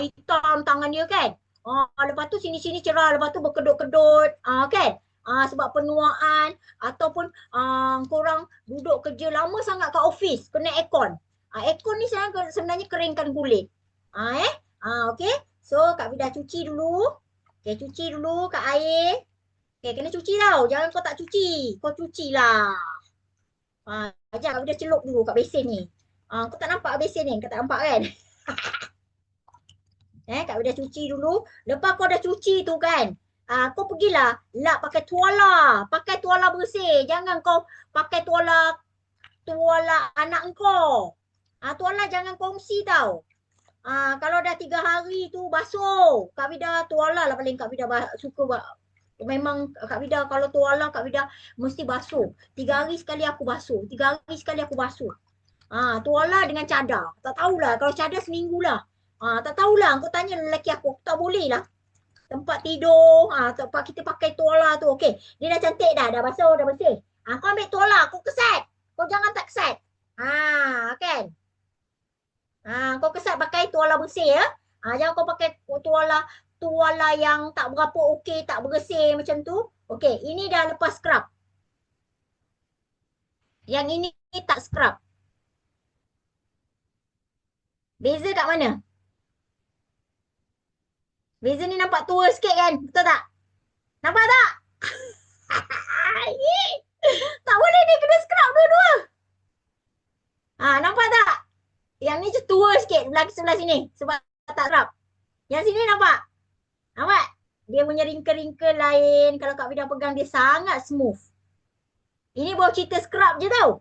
Hitam tangan dia kan? Lepas tu sini-sini cerah. Lepas tu berkedut-kedut. Kan? Sebab penuaan. Ataupun korang duduk kerja lama sangat kat office. Kena aircon. Aircon ni sebenarnya keringkan kulit. Okey. So Kak Vida cuci dulu. Okey, cuci dulu kat air. Okey, kena cuci tau. Jangan kau tak cuci. Kau cucilah. Sekejap Kak Vida celup dulu kat besen ni. Kau tak nampak besen ni? Kau tak nampak kan? Kak Vida cuci dulu. Lepas kau dah cuci tu kan, kau pergilah lap pakai tuala. Pakai tuala bersih. Jangan kau pakai tuala anak kau. Tuala jangan kongsi tau. Kalau dah 3 hari tu basuh. Kak Vida tuala lah paling Kak Vida suka. Memang Kak Vida kalau tuala Kak Vida mesti basuh. 3 hari sekali aku basuh. 3 hari sekali aku basuh. Tuala dengan cadar. Tak tahulah. Kalau cadar seminggu lah. Tak tahulah. Kau tanya lelaki aku. Tak boleh lah. Tempat tidur. Tempat kita pakai tuala tu. Okey. Dia dah cantik dah. Dah basuh. Dah bersih. Kau ambil tuala. Kau kesat. Kau jangan tak kesat. Kan? Kau kesat pakai tuala bersih ya. Jangan kau pakai tuala yang tak berapa okey, tak bersih macam tu. Okey, ini dah lepas scrub. Yang ini tak scrub. Beza kat mana? Beza ni nampak tua sikit kan? Betul tak? Nampak tak? Tak boleh dia kena scrub dua-dua. Nampak tak? Yang ni je tua sikit sebelah sini sebab tak scrub. Yang sini nampak? Nampak? Dia punya wrinkle-wrinkle lain. Kalau Kak Vida pegang dia sangat smooth. Ini baru cerita scrub je tau.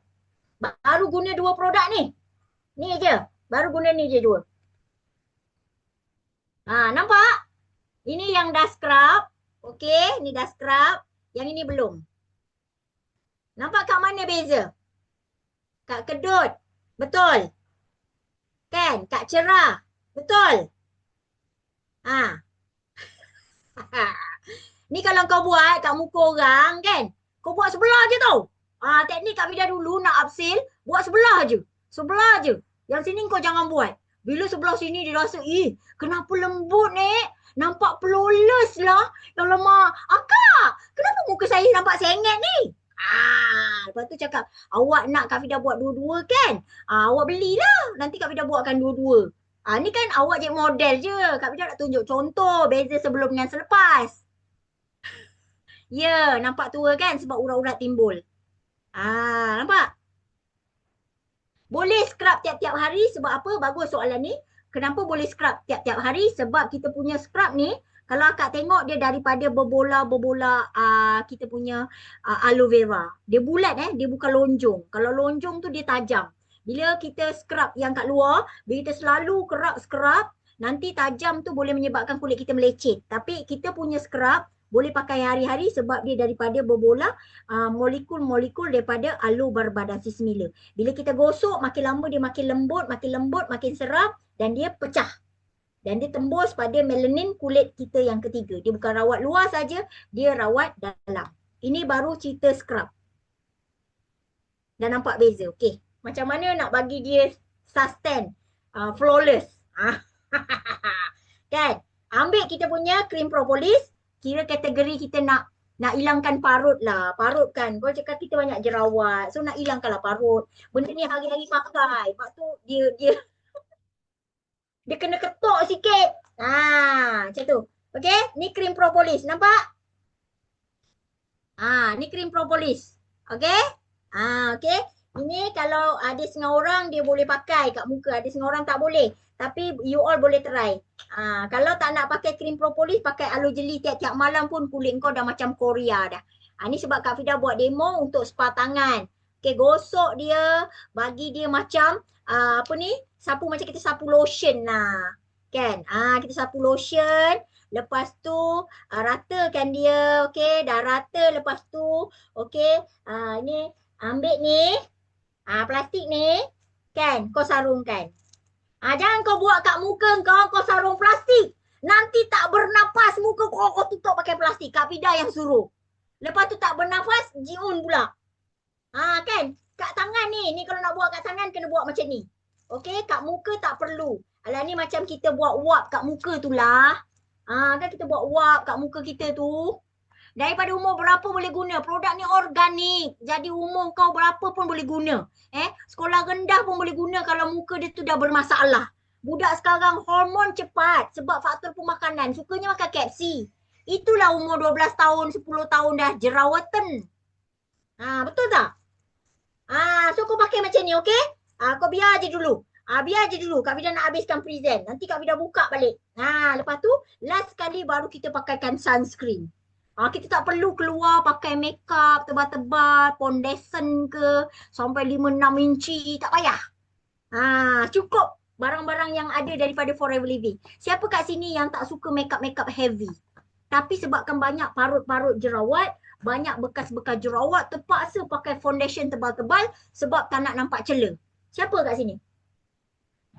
Baru guna 2 produk ni. Ni je. Baru guna ni je 2. Nampak? Ini yang dah scrub. Okey, ni dah scrub. Yang ini belum. Nampak kat mana beza? Kat kedut. Betul. Kan? Kat cerah. Betul. Ni kalau kau buat kat muka orang kan, kau buat sebelah je tau. Teknik Kak Vida dulu nak upsell, buat sebelah je. Sebelah je. Yang sini kau jangan buat. Bila sebelah sini dia rasa, kenapa lembut ni? Nampak flawless lah. Yang lemah. Kak, kenapa muka saya nampak sengit ni? Lepas tu cakap, awak nak Kak Vida buat dua-dua kan? Awak belilah. Nanti Kak Vida buatkan dua-dua. Ni kan awak je model je. Kak Vida nak tunjuk contoh beza sebelum dengan selepas. Ya, nampak tua kan sebab urat-urat timbul. Nampak? Boleh scrub tiap-tiap hari sebab apa? Bagus soalan ni. Kenapa boleh scrub tiap-tiap hari? Sebab kita punya scrub ni, kalau akak tengok dia daripada berbola-berbola kita punya aloe vera. Dia bulat dia bukan lonjong. Kalau lonjong tu dia tajam. Bila kita scrub yang kat luar, bila kita selalu scrub, nanti tajam tu boleh menyebabkan kulit kita melecet. Tapi kita punya scrub boleh pakai hari-hari sebab dia daripada berbola molekul-molekul daripada aloe barbadensis mila. Bila kita gosok, makin lama dia makin lembut, makin seram dan dia pecah. Dan dia tembus pada melanin kulit kita yang ketiga. Dia bukan rawat luar saja, dia rawat dalam. Ini baru cerita scrub. Dah nampak beza. Okey. Macam mana nak bagi dia sustain, flawless. Kan? Ambil kita punya krim propolis, kira kategori kita nak hilangkan parut lah. Parut kan. Kau cakap kita banyak jerawat. So nak hilangkan lah parut. Benda ni hari-hari pakai. Lepas tu dia kena ketuk sikit. Macam tu. Okey, ni krim propolis. Nampak? Ni krim propolis. Okey? Okey. Ini kalau ada setengah orang dia boleh pakai kat muka, ada setengah orang tak boleh. Tapi you all boleh try. Kalau tak nak pakai krim propolis, pakai aloe jelly tiap-tiap malam pun kulit kau dah macam Korea dah. Ni sebab Kak Fida buat demo untuk spa tangan. Okey, gosok dia, bagi dia macam apa ni? Sapu macam kita sapu lotion lah. Kan? Kita sapu lotion. Lepas tu ratakan dia. Okey, dah rata lepas tu. Okey, ni ambil ni. Plastik ni. Kan? Kau sarungkan. Jangan kau buat kat muka kau sarung plastik. Nanti tak bernafas muka kau tutup pakai plastik. Kak Fida yang suruh. Lepas tu tak bernafas, jiun pula. Kan? Kat tangan ni kalau nak buat kat tangan kena buat macam ni. Okey, kat muka tak perlu. Alah ni macam kita buat wap kat muka tu lah. Kan kita buat wap kat muka kita tu. Daripada umur berapa boleh guna. Produk ni organik. Jadi umur kau berapa pun boleh guna. Sekolah rendah pun boleh guna kalau muka dia tu dah bermasalah. Budak sekarang hormon cepat sebab faktor pemakanan. Sukanya makan KFC. Itulah umur 12 tahun, 10 tahun dah jerawatan. Betul tak? So kau pakai macam ni, okey? Kau biar je dulu. Biar je dulu. Kak Fida nak habiskan present. Nanti Kak Fida buka balik. Lepas tu, last sekali baru kita pakaikan sunscreen. Kita tak perlu keluar pakai makeup tebal-tebal, foundation ke, sampai 5-6 inci. Tak payah. Cukup barang-barang yang ada daripada Forever Living. Siapa kat sini yang tak suka makeup-makeup heavy? Tapi sebabkan banyak parut-parut jerawat, banyak bekas-bekas jerawat, terpaksa pakai foundation tebal-tebal sebab tak nak nampak celah. Siapa kat sini?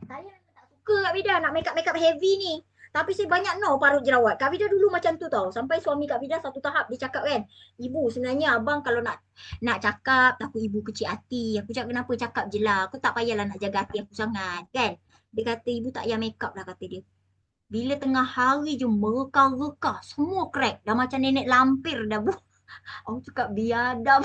Saya tak suka Kak Fida nak makeup-makeup heavy ni. Tapi saya banyak parut jerawat. Kak Fida dulu macam tu tau. Sampai suami Kak Fida satu tahap dia cakap kan, ibu sebenarnya abang kalau nak cakap takut ibu kecil hati. Aku cakap kenapa, cakap je lah. Aku tak payahlah nak jaga hati aku sangat kan. Dia kata ibu tak payah makeup lah kata dia. Bila tengah hari je mereka-reka, semua crack. Dah macam nenek lampir dah bu. Aku cakap biadab.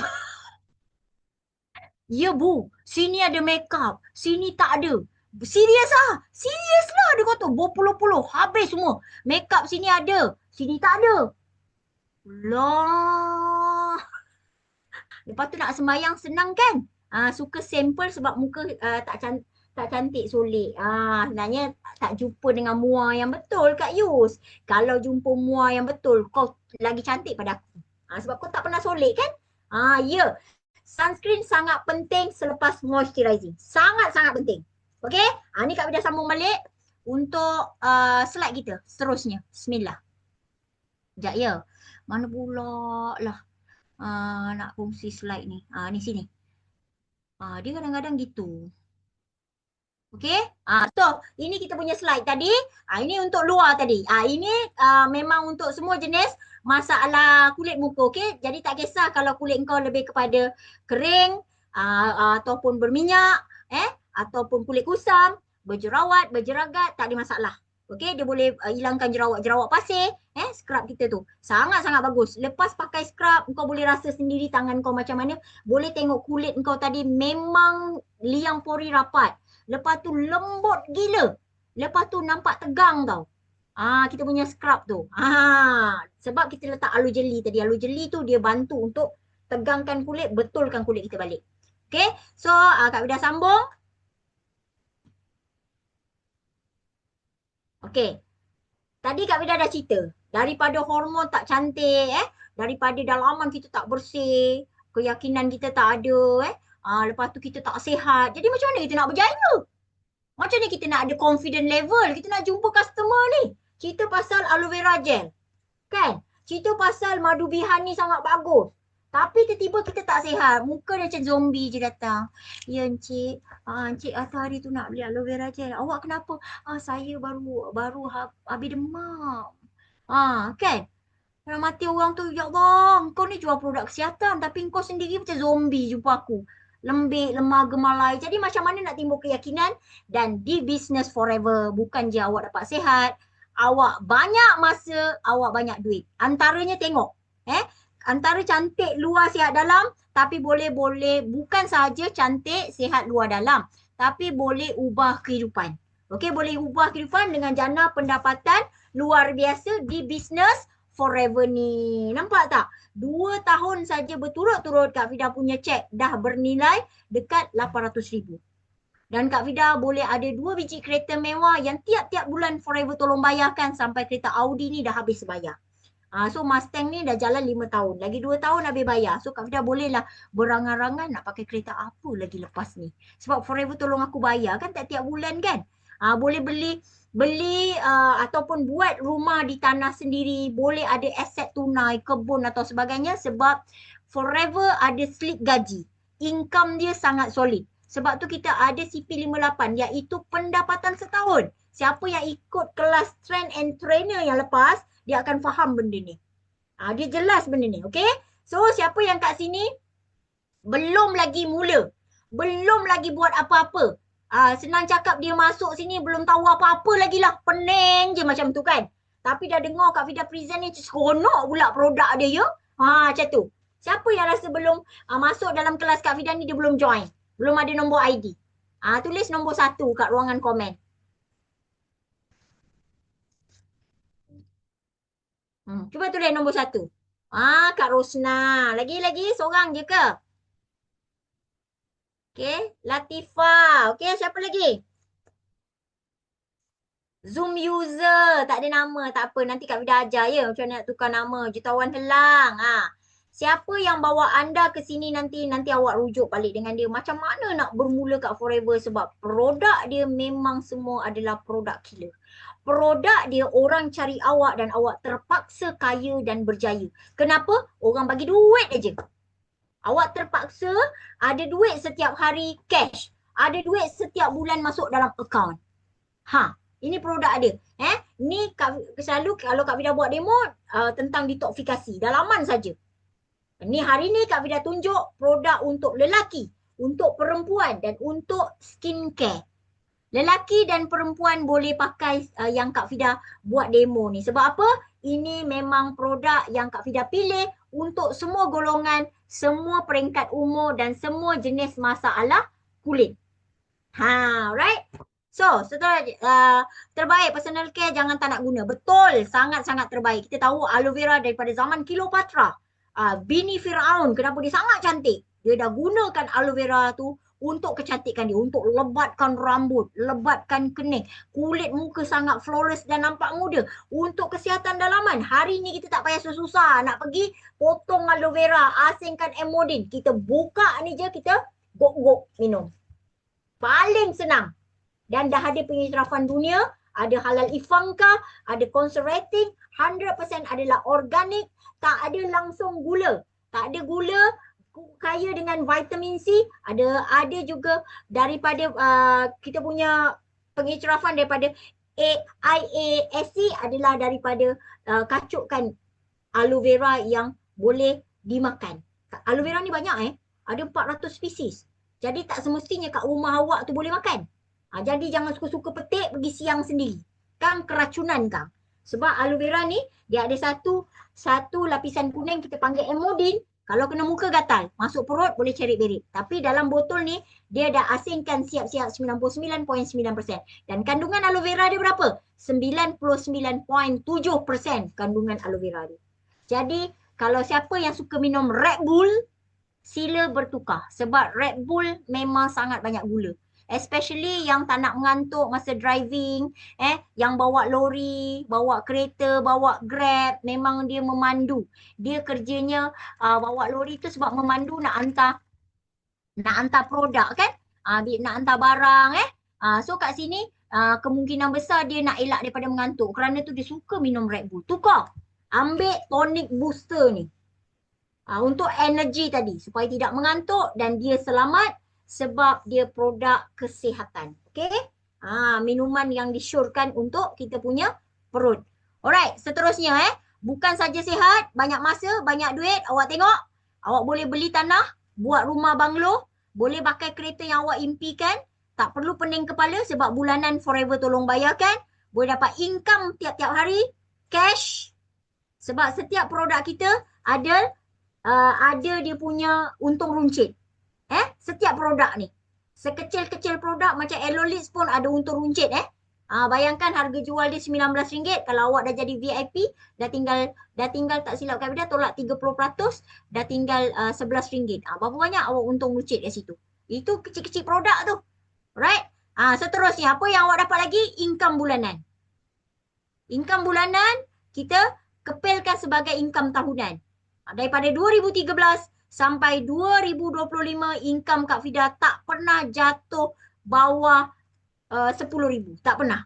Ya bu, sini ada makeup, sini tak ada. Serius lah. Serius lah dia kata. Berpuluh-puluh. Habis semua. Makeup sini ada. Sini tak ada. Lah. Lepas tu nak sembahyang senang kan? Suka sampel sebab muka tak cantik solek. Sebenarnya tak jumpa dengan muar yang betul Kak Yus. Kalau jumpa muar yang betul, kau lagi cantik pada aku. Sebab kau tak pernah solek kan? Ya. Sunscreen sangat penting selepas moisturizing. Sangat-sangat penting. Okey, ni Kak Fida sambung balik untuk slide kita seterusnya. Bismillah. Sekejap ya. Mana pula lah nak kongsi slide ni. Ni sini. Dia kadang-kadang gitu. Okey. So, ini kita punya slide tadi. Ini untuk luar tadi. Ini memang untuk semua jenis masalah kulit muka. Okey. Jadi tak kisah kalau kulit kau lebih kepada kering ataupun berminyak, ataupun kulit kusam, berjerawat, berjeragat, tak ada masalah. Okey, dia boleh hilangkan jerawat pasir, scrub kita tu. Sangat-sangat bagus. Lepas pakai scrub, kau boleh rasa sendiri tangan kau macam mana. Boleh tengok kulit kau tadi memang liang pori rapat. Lepas tu lembut gila. Lepas tu nampak tegang tau. Kita punya scrub tu. Sebab kita letak aloe jelly tadi. Aloe jelly tu dia bantu untuk tegangkan kulit, betulkan kulit kita balik. Okay, so Kak Fida sambung. Okay. Tadi Kak Fida dah cerita. Daripada hormon tak cantik, daripada dalaman kita tak bersih, keyakinan kita tak ada, lepas tu kita tak sihat. Jadi macam mana kita nak berjaya? Macam ni kita nak ada confident level, kita nak jumpa customer ni. Cerita pasal aloe vera gel. Kan? Cerita pasal madu bihani sangat bagus. Tapi tiba-tiba kita tak sihat. Muka dia macam zombie je datang. Ya Encik, Encik hari tu nak beli aloe vera gel. Awak kenapa? Saya baru habis demam. Kan? Dalam mati orang tu, ya Allah, kau ni jual produk kesihatan tapi kau sendiri macam zombie jumpa aku. lembik, lemah gemalai. Jadi macam mana nak timbul keyakinan? Dan di business forever, bukan je awak dapat sihat, awak banyak masa, awak banyak duit. Antaranya tengok, antara cantik luar sihat dalam, tapi boleh bukan sahaja cantik sihat luar dalam, tapi boleh ubah kehidupan. Okey, boleh ubah kehidupan dengan jana pendapatan luar biasa di business forever ni. Nampak tak? 2 tahun saja berturut-turut Kak Fida punya cek dah bernilai dekat 800,000. Dan Kak Fida boleh ada 2 biji kereta mewah yang tiap-tiap bulan forever tolong bayarkan sampai kereta Audi ni dah habis bayar. So Mustang ni dah jalan 5 tahun. Lagi 2 tahun habis bayar. So Kak Fida bolehlah berangan-rangan nak pakai kereta apa lagi lepas ni. Sebab forever tolong aku bayar kan tiap-tiap bulan kan. Boleh beli ataupun buat rumah di tanah sendiri. Boleh ada aset tunai, kebun atau sebagainya. Sebab forever ada slip gaji. Income dia sangat solid. Sebab tu kita ada CP58 iaitu pendapatan setahun. Siapa yang ikut kelas Trend and Trainer yang lepas, dia akan faham benda ni. Dia jelas benda ni. Okay? So, siapa yang kat sini belum lagi mula, belum lagi buat apa-apa. Senang cakap dia masuk sini belum tahu apa-apa lagi lah. Pening je macam tu kan. Tapi dah dengar Kak Fida present ni, seronok pula produk dia ya. Macam tu. Siapa yang rasa belum masuk dalam kelas Kak Fida ni, dia belum join. Belum ada nombor ID. Tulis nombor 1 kat ruangan komen. Cuba tulis nombor 1. Kak Rosna. Lagi seorang je ke? Okay. Latifah. Okay, siapa lagi? Zoom user. Tak ada nama. Tak apa. Nanti Kak Vida ajar ya macam mana nak tukar nama. Jutawan Helang. Siapa yang bawa anda ke sini nanti awak rujuk balik dengan dia. Macam mana nak bermula kat Forever sebab produk dia memang semua adalah produk killer. Produk dia orang cari awak dan awak terpaksa kaya dan berjaya. Kenapa? Orang bagi duit aja. Awak terpaksa ada duit setiap hari cash. Ada duit setiap bulan masuk dalam akaun. Ini produk dia. Ni selalu kalau Kak Vida buat demo tentang detoksifikasi. Dalaman saja. Ni hari ni Kak Vida tunjuk produk untuk lelaki, untuk perempuan dan untuk skincare. Lelaki dan perempuan boleh pakai yang Kak Fida buat demo ni. Sebab apa? Ini memang produk yang Kak Fida pilih untuk semua golongan, semua peringkat umur dan semua jenis masalah kulit. Right? So, setelah terbaik personal care jangan tak nak guna. Betul, sangat-sangat terbaik. Kita tahu aloe vera daripada zaman Kilopatra. Bini Firaun, kenapa dia sangat cantik? Dia dah gunakan aloe vera tu untuk kecantikan dia, untuk lebatkan rambut, lebatkan kening, kulit muka sangat flawless dan nampak muda. Untuk kesihatan dalaman, hari ni kita tak payah susah nak pergi potong aloe vera, asingkan Emodin. Kita buka ni je, kita gok-gok minum. Paling senang. Dan dah ada pengiktirafan dunia, ada halal ifangka, ada conservating, 100% adalah organik, tak ada langsung gula. Tak ada gula, kaya dengan vitamin C, ada juga daripada kita punya pengiktirafan daripada IASC adalah daripada kacukan aloe vera yang boleh dimakan. Aloe vera ni banyak ada 400 spesies. Jadi tak semestinya kat rumah awak tu boleh makan. Jadi jangan suka-suka petik pergi siang sendiri. Kan keracunan kang. Sebab aloe vera ni dia ada satu lapisan kuning kita panggil Emodin. Kalau kena muka gatal, masuk perut boleh cerit-berit. Tapi dalam botol ni, dia dah asingkan siap-siap 99.9%. Dan kandungan aloe vera dia berapa? 99.7% kandungan aloe vera dia. Jadi, kalau siapa yang suka minum Red Bull, sila bertukar. Sebab Red Bull memang sangat banyak gula. Especially yang tak nak mengantuk masa driving, yang bawa lori, bawa kereta, bawa Grab, memang dia memandu. Dia kerjanya bawa lori tu sebab memandu nak hantar produk kan? Nak hantar barang So kat sini kemungkinan besar dia nak elak daripada mengantuk. Kerana tu dia suka minum Red Bull. Tukar. Ambil tonic booster ni. Untuk energi tadi supaya tidak mengantuk dan dia selamat. Sebab dia produk kesihatan. Okay? Minuman yang disyorkan untuk kita punya perut. Alright, seterusnya bukan saja sihat, banyak masa, banyak duit. Awak tengok, awak boleh beli tanah, buat rumah banglo. Boleh pakai kereta yang awak impikan. Tak perlu pening kepala sebab bulanan forever tolong bayarkan. Boleh dapat income tiap-tiap hari. Cash. Sebab setiap produk kita ada dia punya untung runcit. Setiap produk ni. Sekecil-kecil produk macam Elolits pun ada untung runcit. Bayangkan harga jual dia RM19. Kalau awak dah jadi VIP, dah tinggal tak silap Kak Vida tolak 30%, dah tinggal RM11. Berapa banyak awak untung runcit kat situ. Itu kecil-kecil produk tu. Right? Seterusnya, apa yang awak dapat lagi? Income bulanan. Income bulanan, kita kepilkan sebagai income tahunan. Daripada 2013 sampai 2025, income Kak Vida tak pernah jatuh bawah RM10,000. Tak pernah.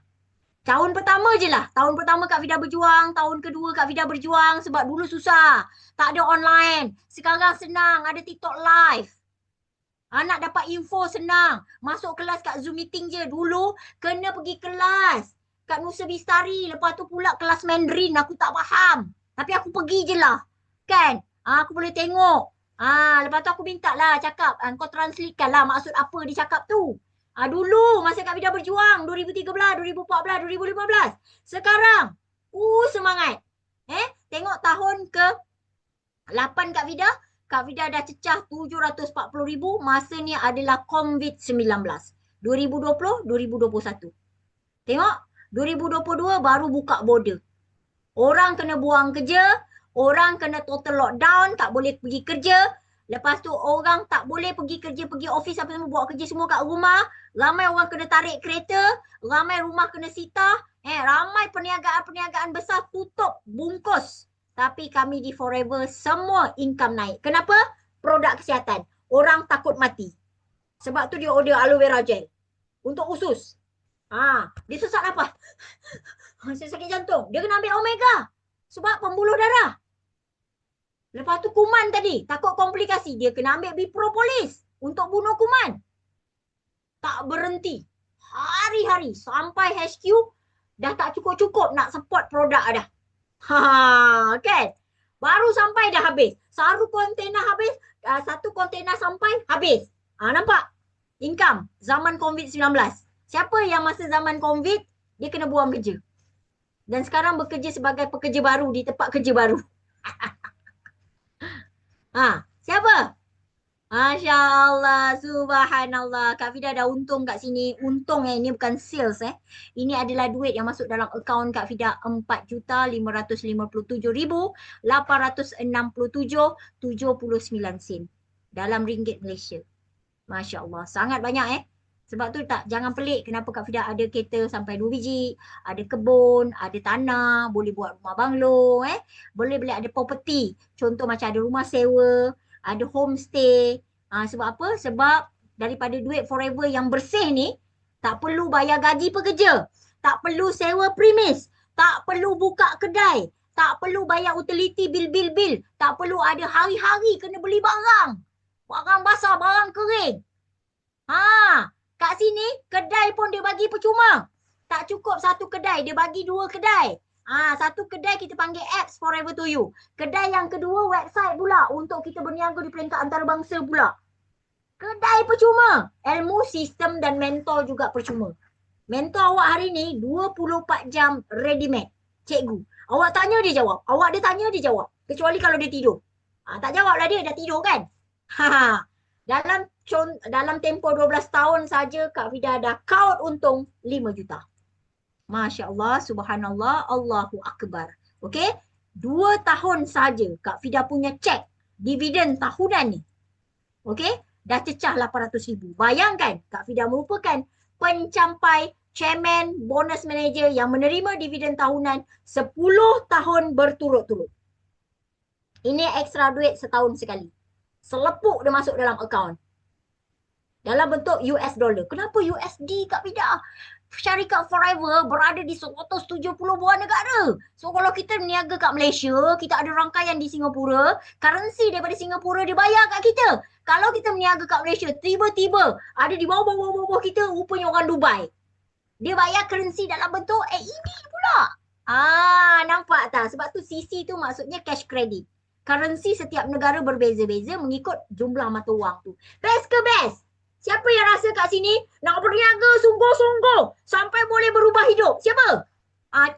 Tahun pertama je lah. Tahun pertama Kak Vida berjuang. Tahun kedua Kak Vida berjuang sebab dulu susah. Tak ada online. Sekarang senang. Ada TikTok live. Nak dapat info senang. Masuk kelas kat Zoom meeting je. Dulu kena pergi kelas kat Nusa Bistari. Lepas tu pula kelas Mandarin. Aku tak faham. Tapi aku pergi je lah. Kan? Aku boleh tengok. Lepas tu aku minta lah cakap. Kau translatekan lah maksud apa dia cakap tu. Dulu masa Kak Vida berjuang 2013, 2014, 2015. Sekarang semangat. Tengok tahun ke-8 Kak Vida. Kak Vida dah cecah 740,000. Masa ni adalah COVID-19. 2020, 2021. Tengok 2022 baru buka border. Orang kena buang kerja. Orang kena total lockdown. Tak boleh pergi kerja. Lepas tu orang tak boleh pergi kerja, pergi office apa semua, buat kerja semua kat rumah. Ramai orang kena tarik kereta. Ramai rumah kena sita. Ramai perniagaan-perniagaan besar tutup, bungkus. Tapi kami di Forever semua income naik. Kenapa? Produk kesihatan. Orang takut mati. Sebab tu dia order aloe vera gel. Untuk usus. Dia sesak nafas. Sakit jantung. Dia kena ambil omega. Sebab pembuluh darah. Lepas tu kuman tadi, takut komplikasi. Dia kena ambil bipropolis untuk bunuh kuman. Tak berhenti. Hari-hari sampai HQ dah tak cukup-cukup nak support produk dah. Kan? Baru sampai dah habis. Satu kontainer habis, satu kontainer sampai habis. Nampak? Income zaman COVID-19. Siapa yang masa zaman COVID, dia kena buang kerja. Dan sekarang bekerja sebagai pekerja baru di tempat kerja baru. Siapa? Masya Allah, subhanallah. Kak Vida dah untung kat sini. Untung ini bukan sales Ini adalah duit yang masuk dalam akaun Kak Vida 4,557,867.79 sen. Dalam ringgit Malaysia. Masya Allah, sangat banyak Sebab tu jangan pelik kenapa Kak Vida ada kereta sampai 2 biji, ada kebun, ada tanah, boleh buat rumah banglo, boleh ada property. Contoh macam ada rumah sewa, ada homestay. Sebab apa? Sebab daripada duit Forever yang bersih ni, tak perlu bayar gaji pekerja, tak perlu sewa premis, tak perlu buka kedai, tak perlu bayar utility bil, tak perlu ada hari-hari kena beli barang. Barang basah, barang kering. Kat sini, kedai pun dia bagi percuma. Tak cukup satu kedai, dia bagi 2 kedai. Satu kedai kita panggil apps Forever to You. Kedai yang kedua, website pula untuk kita berniaga di peringkat antarabangsa pula. Kedai percuma. Ilmu, sistem dan mentor juga percuma. Mentor awak hari ni 24 jam ready made. Cikgu. Awak tanya dia jawab. Awak dia tanya dia jawab. Kecuali kalau dia tidur. Tak jawab lah dia dah tidur kan. Dalam tempoh 12 tahun saja Kak Vida dah count untung 5 juta. Masya Allah, subhanallah, Allahu Akbar. Okey, 2 tahun saja Kak Vida punya cek dividen tahunan ni. Okey, dah cecah 800,000. Bayangkan Kak Vida merupakan pencampai chairman bonus manager yang menerima dividen tahunan 10 tahun berturut-turut. Ini ekstra duit setahun sekali. Selepuk dia masuk dalam akaun. Dalam bentuk US dollar. Kenapa USD Kak Vida? Syarikat Forever berada di 170 buah negara. So kalau kita berniaga kat Malaysia, kita ada rangkaian di Singapura, currency daripada Singapura dia bayar kat kita. Kalau kita berniaga kat Malaysia, tiba-tiba ada di bawah kita rupanya orang Dubai. Dia bayar currency dalam bentuk AED pula. Nampak tak? Sebab tu CC tu maksudnya cash credit. Currency setiap negara berbeza-beza mengikut jumlah mata wang tu. Best ke best? Siapa yang rasa kat sini nak berniaga sungguh-sungguh sampai boleh berubah hidup? Siapa?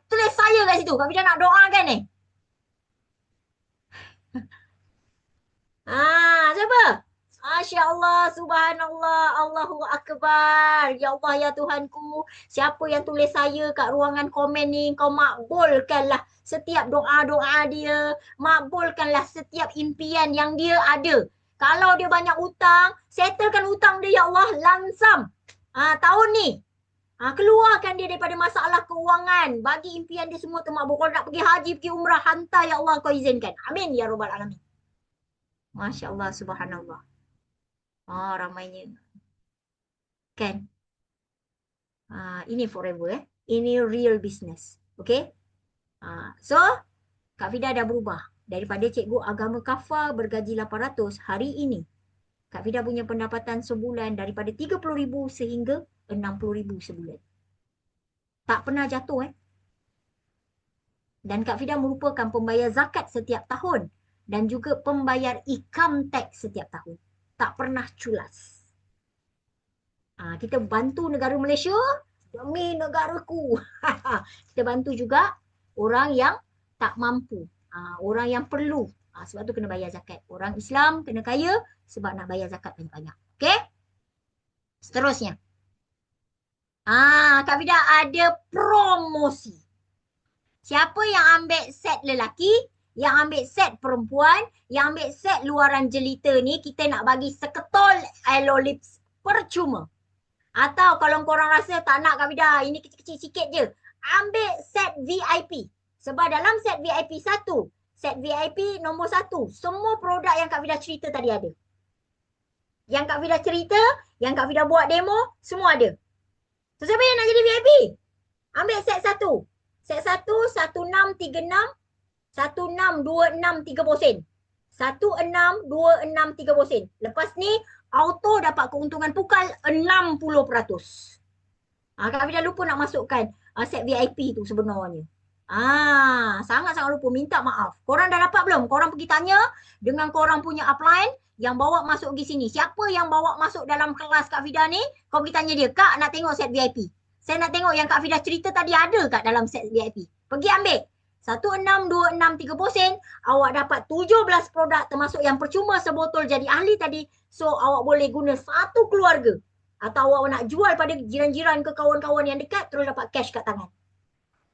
Tulis saya kat situ. Kak Fida nak doakan ni. Siapa? Masya Allah, subhanallah, Allahu Akbar. Ya Allah, ya Tuhanku. Siapa yang tulis saya kat ruangan komen ni, kau makbulkanlah setiap doa-doa dia. Makbulkanlah setiap impian yang dia ada. Kalau dia banyak hutang, settlekan hutang dia, ya Allah, langsam. Tahun ni, keluarkan dia daripada masalah keuangan. Bagi impian dia semua termakbul. Kalau nak pergi haji, pergi umrah, hantar, ya Allah, kau izinkan. Amin, ya Rabbal Alamin. Masya Allah, subhanallah. Ramainya. Kan? Ini forever Ini real business. Okay? So, Kak Fida dah berubah. Daripada cikgu agama kafar bergaji 800 hari ini. Kak Fida punya pendapatan sebulan daripada 30,000 sehingga 60,000 sebulan. Tak pernah jatuh Dan Kak Fida merupakan pembayar zakat setiap tahun. Dan juga pembayar income tax setiap tahun. Tak pernah culas. Kita bantu negara Malaysia demi negaraku. Kita bantu juga orang yang tak mampu. Orang yang perlu. Sebab tu kena bayar zakat. Orang Islam kena kaya sebab nak bayar zakat banyak-banyak. Okay? Seterusnya. Kak Fida ada promosi. Siapa yang ambil set lelaki, yang ambil set perempuan, yang ambil set luaran jelita ni, kita nak bagi seketol Aloe Lips percuma. Atau kalau korang rasa tak nak Kak Fida, ini kecil-kecil sikit je, ambil set VIP. Sebab dalam set VIP 1, set VIP nombor 1, semua produk yang Kak Fida cerita tadi ada. Yang Kak Fida cerita, yang Kak Fida buat demo, semua ada. So siapa yang nak jadi VIP? Ambil set 1. Set 1, 1636, 1626 sen. 1626 sen. Lepas ni auto dapat keuntungan pukal 60%. Kak Fida lupa nak masukkan set VIP tu sebenarnya. Sangat-sangat lupa. Minta maaf. Korang dah dapat belum? Korang pergi tanya dengan korang punya upline yang bawa masuk pergi sini. Siapa yang bawa masuk dalam kelas Kak Fida ni, kau pergi tanya dia, Kak nak tengok set VIP. Saya nak tengok yang Kak Fida cerita tadi ada kat dalam set VIP. Pergi ambil. 1626 sen, awak dapat 17 produk termasuk yang percuma sebotol jadi ahli tadi. So awak boleh guna satu keluarga. Atau awak nak jual pada jiran-jiran ke kawan-kawan yang dekat, terus dapat cash kat tangan.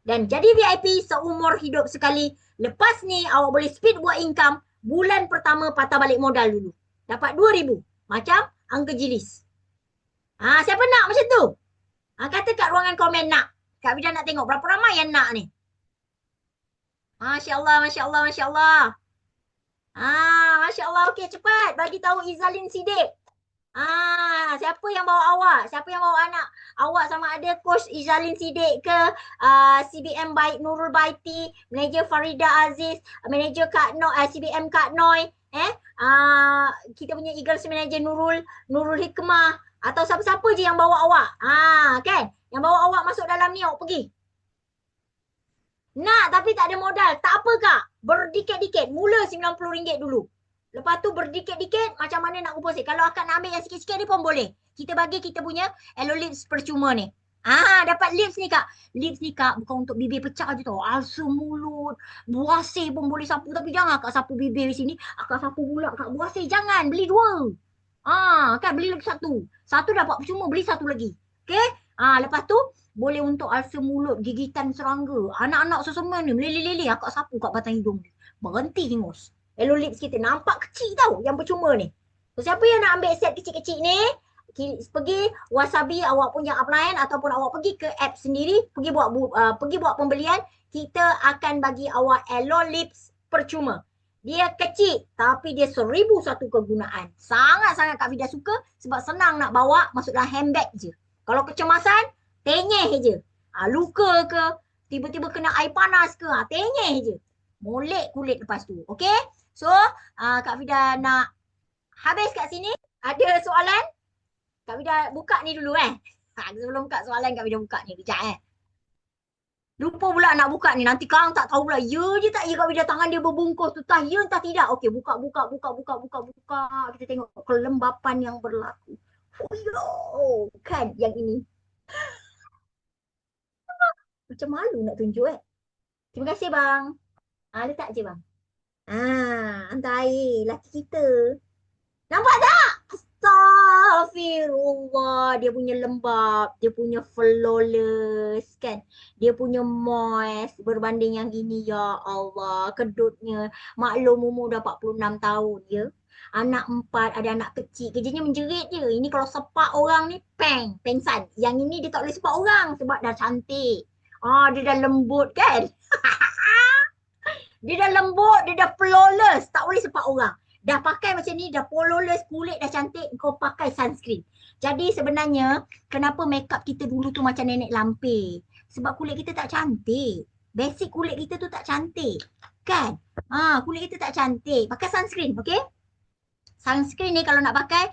Dan jadi VIP seumur hidup sekali. Lepas ni awak boleh speed buat income. Bulan pertama patah balik modal dulu. Dapat 2,000. Macam Uncle Jilis. Siapa nak macam tu? Kata kat ruangan komen nak. Kak Fida nak tengok berapa ramai yang nak ni. Masya Allah, Masya Allah, Masya Allah. Masya Allah. Okey, cepat. Bagi tahu Izalin Siddiq. Siapa yang bawa awak? Siapa yang bawa anak awak? Sama ada Coach Izalin Siddiq ke, CBM Baik Nurul Baiti, Manager Farida Aziz, Manager Kak No, CBM Kak Noi, kita punya Eagles Manager Nurul Hikmah, atau siapa-siapa je yang bawa awak. Kan? Yang bawa awak masuk dalam ni, awak pergi. Nak tapi tak ada modal. Tak apa Kak. Berdikit-dikit. Mula RM90 dulu. Lepas tu berdikit-dikit macam mana nak kumpul. Kalau akan nak ambil yang sikit-sikit ni pun boleh. Kita bagi kita punya Aloe Lips percuma ni. Dapat lips ni Kak. Lips ni Kak bukan untuk bibir pecah je tau. Alsa mulut. Buasir pun boleh sapu. Tapi jangan Kak sapu bibir di sini. Akak sapu pula Kak. Buasir jangan. Beli 2. Kan beli lagi 1. 1 dapat percuma. Beli 1 lagi. Okay. Lepas tu boleh untuk alsa mulut, gigitan serangga. Anak-anak sesama ni meleleh-leleh. Akak sapu kat batang hidung ni. Berhenti hingus. Aloe Lips kita nampak kecil tau yang percuma ni. So, siapa yang nak ambil set kecil-kecil ni, pergi Wasabi awak punya upline ataupun awak pergi ke app sendiri, pergi buat pembelian, kita akan bagi awak Aloe Lips percuma. Dia kecil tapi dia 1001 kegunaan. Sangat-sangat Kak Fida suka sebab senang nak bawa masuk dalam handbag je. Kalau kecemasan, tenyeh je. Luka ke, tiba-tiba kena air panas ke, tenyeh je. Molek kulit lepas tu. Okay? So, Kak Fida nak habis kat sini. Ada soalan? Kak Fida buka ni dulu Sebelum buka soalan, Kak Fida buka ni. Kejap Lupa pula nak buka ni. Nanti Kang tak tahu pula. Ya je tak ya Kak Vida, tangan dia berbungkus tu. Entah ya entah tidak. Okey, buka, buka, buka, buka, buka, buka. Kita tengok kelembapan yang berlaku. Oh yo, kan yang ini. Macam malu nak tunjuk eh. Terima kasih bang. Letak je bang. Hantar air. Laki kita. Nampak tak? Astaghfirullah. Dia punya lembab. Dia punya flawless kan. Dia punya moist. Berbanding yang ini ya Allah. Kedutnya. Maklum umur dah 46 tahun ya. Anak 4. Ada anak kecil. Kerjanya menjerit je. Ini kalau sepak orang ni. Peng. Pengsan. Yang ini dia tak boleh sepak orang. Sebab dah cantik. Dia dah lembut kan. Dia dah lembut, dia dah flawless. Tak boleh sepak orang. Dah pakai macam ni, dah flawless, kulit dah cantik, kau pakai sunscreen. Jadi sebenarnya, kenapa makeup kita dulu tu macam nenek lampir? Sebab kulit kita tak cantik. Basic kulit kita tu tak cantik. Kan? Kulit kita tak cantik. Pakai sunscreen, okay? Sunscreen ni kalau nak pakai,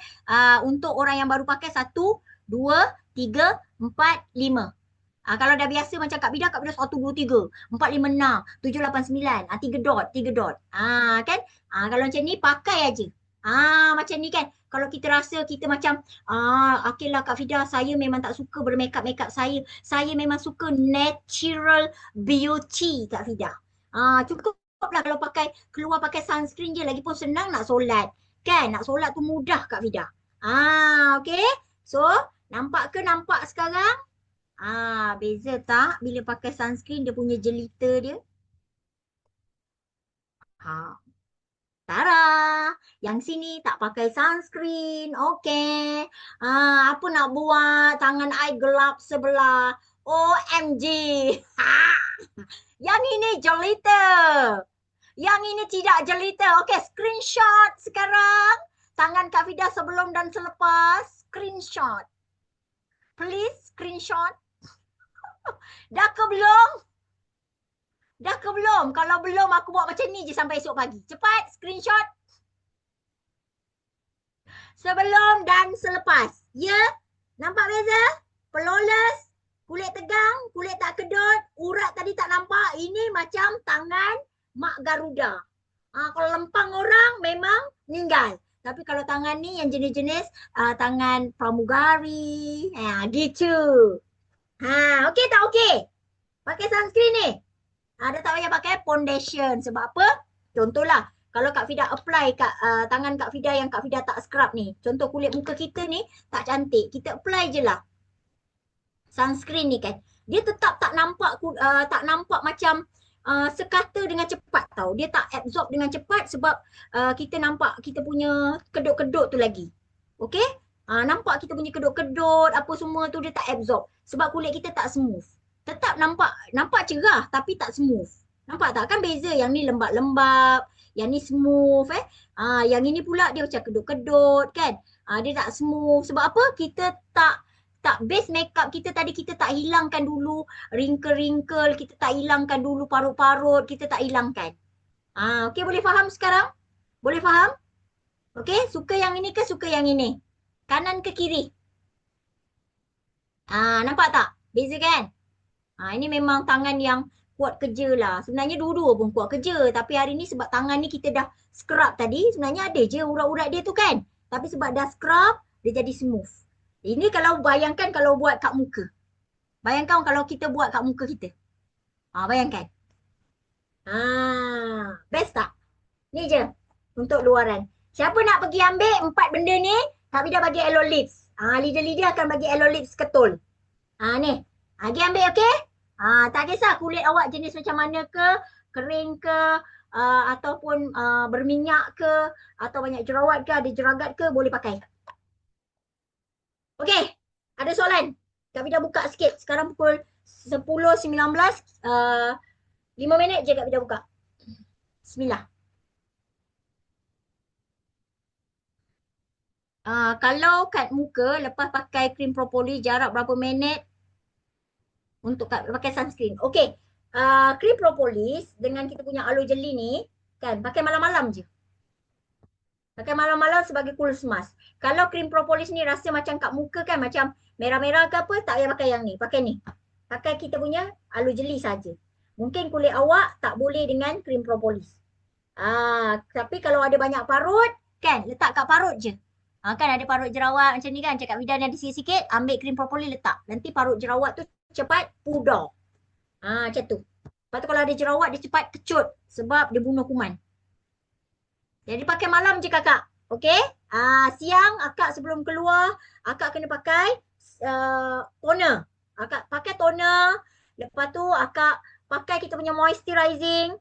untuk orang yang baru pakai, 1, 2, 3, 4, 5. Kalau dah biasa macam Kak Vida 1, 2, 3, 4, 5, 6, 7, 8, 9. 3 dot, 3 dot. Kan? Kalau macam ni pakai aja. Macam ni kan. Kalau kita rasa kita macam, okey lah Kak Vida, saya memang tak suka bermakeup-makeup saya. Saya memang suka natural beauty Kak Vida. Cukuplah kalau keluar pakai sunscreen je. Lagipun senang nak solat. Kan? Nak solat tu mudah Kak Vida. Okey. So, nampak ke nampak sekarang? Beza tak bila pakai sunscreen dia punya jelita dia? Tara, yang sini tak pakai sunscreen. Okey. Apa nak buat? Tangan I gelap sebelah. OMG. Yang ini jelita. Yang ini tidak jelita. Okey, screenshot sekarang. Tangan Kak Vida sebelum dan selepas. Screenshot. Please, screenshot. Dah ke belum? Dah ke belum? Kalau belum, aku buat macam ni je sampai esok pagi. Cepat, screenshot. Sebelum dan selepas. Ya? Nampak beza? Flawless. Kulit tegang, kulit tak kedut, urat tadi tak nampak. Ini macam tangan Mak Garuda. Kalau lempang orang, memang meninggal. Tapi kalau tangan ni yang jenis-jenis tangan pramugari. Gitu. Okey tak okey? Pakai sunscreen ni. Dia tak payah pakai foundation. Sebab apa? Contohlah, kalau Kak Fida apply kat tangan Kak Fida yang Kak Fida tak scrub ni. Contoh kulit muka kita ni tak cantik. Kita apply je lah sunscreen ni kan. Dia tetap tak nampak macam sekata dengan cepat tau. Dia tak absorb dengan cepat sebab kita nampak kita punya kedut-kedut tu lagi. Okay? Nampak kita punya kedut-kedut apa semua tu dia tak absorb. Sebab kulit kita tak smooth. Tetap nampak cerah tapi tak smooth. Nampak tak? Kan beza. Yang ni lembab-lembab. Yang ni smooth yang ini pula dia macam kedut-kedut kan. Dia tak smooth. Sebab apa? Kita tak base makeup kita tadi kita tak hilangkan dulu wrinkle-wrinkle, kita tak hilangkan dulu parut-parut, kita tak hilangkan. Okey, boleh faham sekarang? Boleh faham? Okey, suka yang ini ke suka yang ini? Kanan ke kiri? Nampak tak? Beza kan? Ini memang tangan yang kuat kerja lah. Sebenarnya dua-dua pun kuat kerja. Tapi hari ni sebab tangan ni kita dah scrub tadi. Sebenarnya ada je urat-urat dia tu kan. Tapi sebab dah scrub, dia jadi smooth. Ini kalau bayangkan kalau buat kat muka. Bayangkan kalau kita buat kat muka kita. Bayangkan. Best tak? Ni je untuk luaran. Siapa nak pergi ambil 4 benda ni, Kak Vida bagi Aloe Lips. Leader-leader akan bagi Aloe Lips ketul. Ni. Pergi ambil okey? Tak kisah kulit awak jenis macam mana ke, kering ke, ataupun berminyak ke, atau banyak jerawat ke, ada jeragat ke, boleh pakai. Okey, ada soalan? Kak Vida buka sikit. Sekarang pukul 10.19. 5 minit je Kak Vida buka. Bismillah. Kalau kat muka, lepas pakai krim propolis, jarak berapa minit untuk pakai sunscreen? Okey, krim propolis dengan kita punya aloe jelly ni, kan, pakai malam-malam je. Pakai malam-malam sebagai cool mask. Kalau krim propolis ni rasa macam kat muka kan, macam merah-merah ke apa, tak payah pakai yang ni. Pakai ni. pakai kita punya aloe jeli saja. Mungkin kulit awak tak boleh dengan krim propolis. Tapi kalau ada banyak parut, kan letak kat parut je. Kan ada parut jerawat macam ni kan, cakap bidan ada sikit-sikit, ambil krim propolis letak. Nanti parut jerawat tu cepat pudar. Macam tu. Lepas tu kalau ada jerawat, dia cepat kecut sebab dia bunuh kuman. Jadi pakai malam je kakak. Okey? Siang akak sebelum keluar, akak kena pakai toner. Akak pakai toner. Lepas tu akak pakai kita punya moisturizing.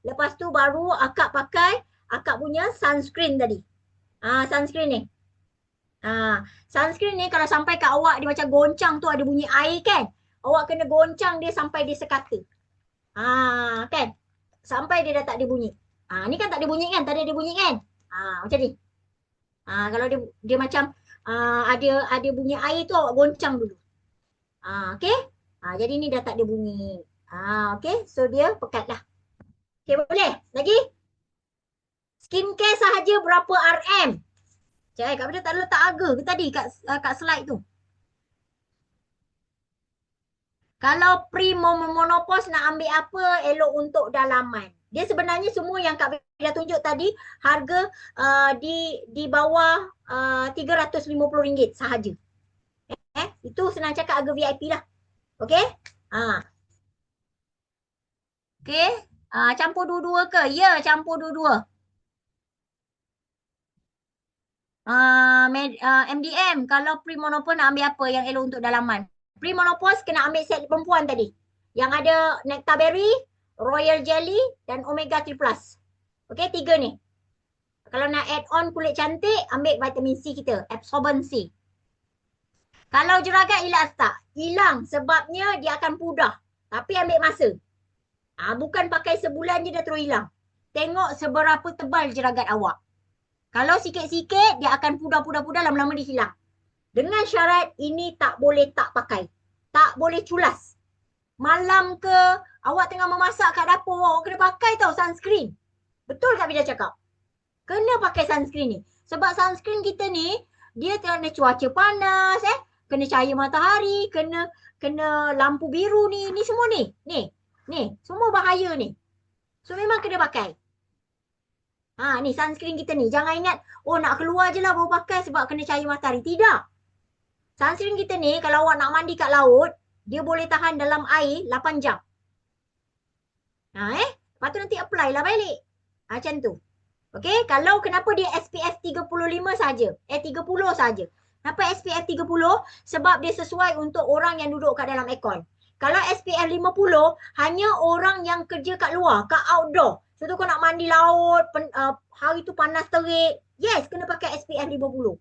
Lepas tu baru akak pakai akak punya sunscreen tadi. Sunscreen ni. Sunscreen ni kalau sampai kat awak dia macam goncang tu ada bunyi air kan. Awak kena goncang dia sampai dia sekata. Kan? Sampai dia dah tak ada bunyi. Ni kan tak ada bunyi kan? Tadi ada bunyi kan? Macam ni. Kalau dia macam ada bunyi air tu awak goncang dulu. Okey? Jadi ni dah tak ada bunyi. Okey? So dia pekat lah. Okey, boleh? Lagi? Skincare sahaja berapa RM? Cik, Kak Benda tak letak harga ke tadi kat slide tu? Kalau pre-menopause nak ambil apa elok untuk dalaman? Dia sebenarnya semua yang Kak Benda tunjuk tadi harga di bawah RM350 sahaja. Itu senang cakap harga VIP lah. Okey? Okey? Campur dua-dua ke? Ya, campur dua-dua. MDM, kalau pre-menopause nak ambil apa yang elok untuk dalaman? Pre-menopause kena ambil set perempuan tadi. Yang ada nectar berry, royal jelly dan omega 3+. Okey, 3 ni. Kalau nak add on kulit cantik, ambil vitamin C kita, absorben C. Kalau jeragat hilang tak? Hilang sebabnya dia akan pudar. Tapi ambil masa. Bukan pakai sebulan je dah terus hilang. Tengok seberapa tebal jeragat awak. Kalau sikit-sikit, dia akan pudar-pudar-pudar, lama-lama dia hilang. Dengan syarat ini tak boleh tak pakai. Tak boleh culas. Malam ke, awak tengah memasak kat dapur, awak kena pakai tau sunscreen. Betul tak Bida cakap? Kena pakai sunscreen ni. Sebab sunscreen kita ni, dia kena cuaca panas, kena cahaya matahari, kena lampu biru ni semua ni. Ni, semua bahaya ni. So memang kena pakai. Ni sunscreen kita ni. Jangan ingat, nak keluar je lah baru pakai sebab kena cahaya matahari. Tidak. Sunscreen kita ni, kalau awak nak mandi kat laut, dia boleh tahan dalam air 8 jam. Lepas tu nanti apply lah balik. Macam tu. Okey, kalau kenapa dia SPF 35 saja? 30 saja. Kenapa SPF 30? Sebab dia sesuai untuk orang yang duduk kat dalam aircon. Kalau SPF 50, hanya orang yang kerja kat luar, kat outdoor. Contoh kau nak mandi laut, hari tu panas terik. Yes, kena pakai SPF 50.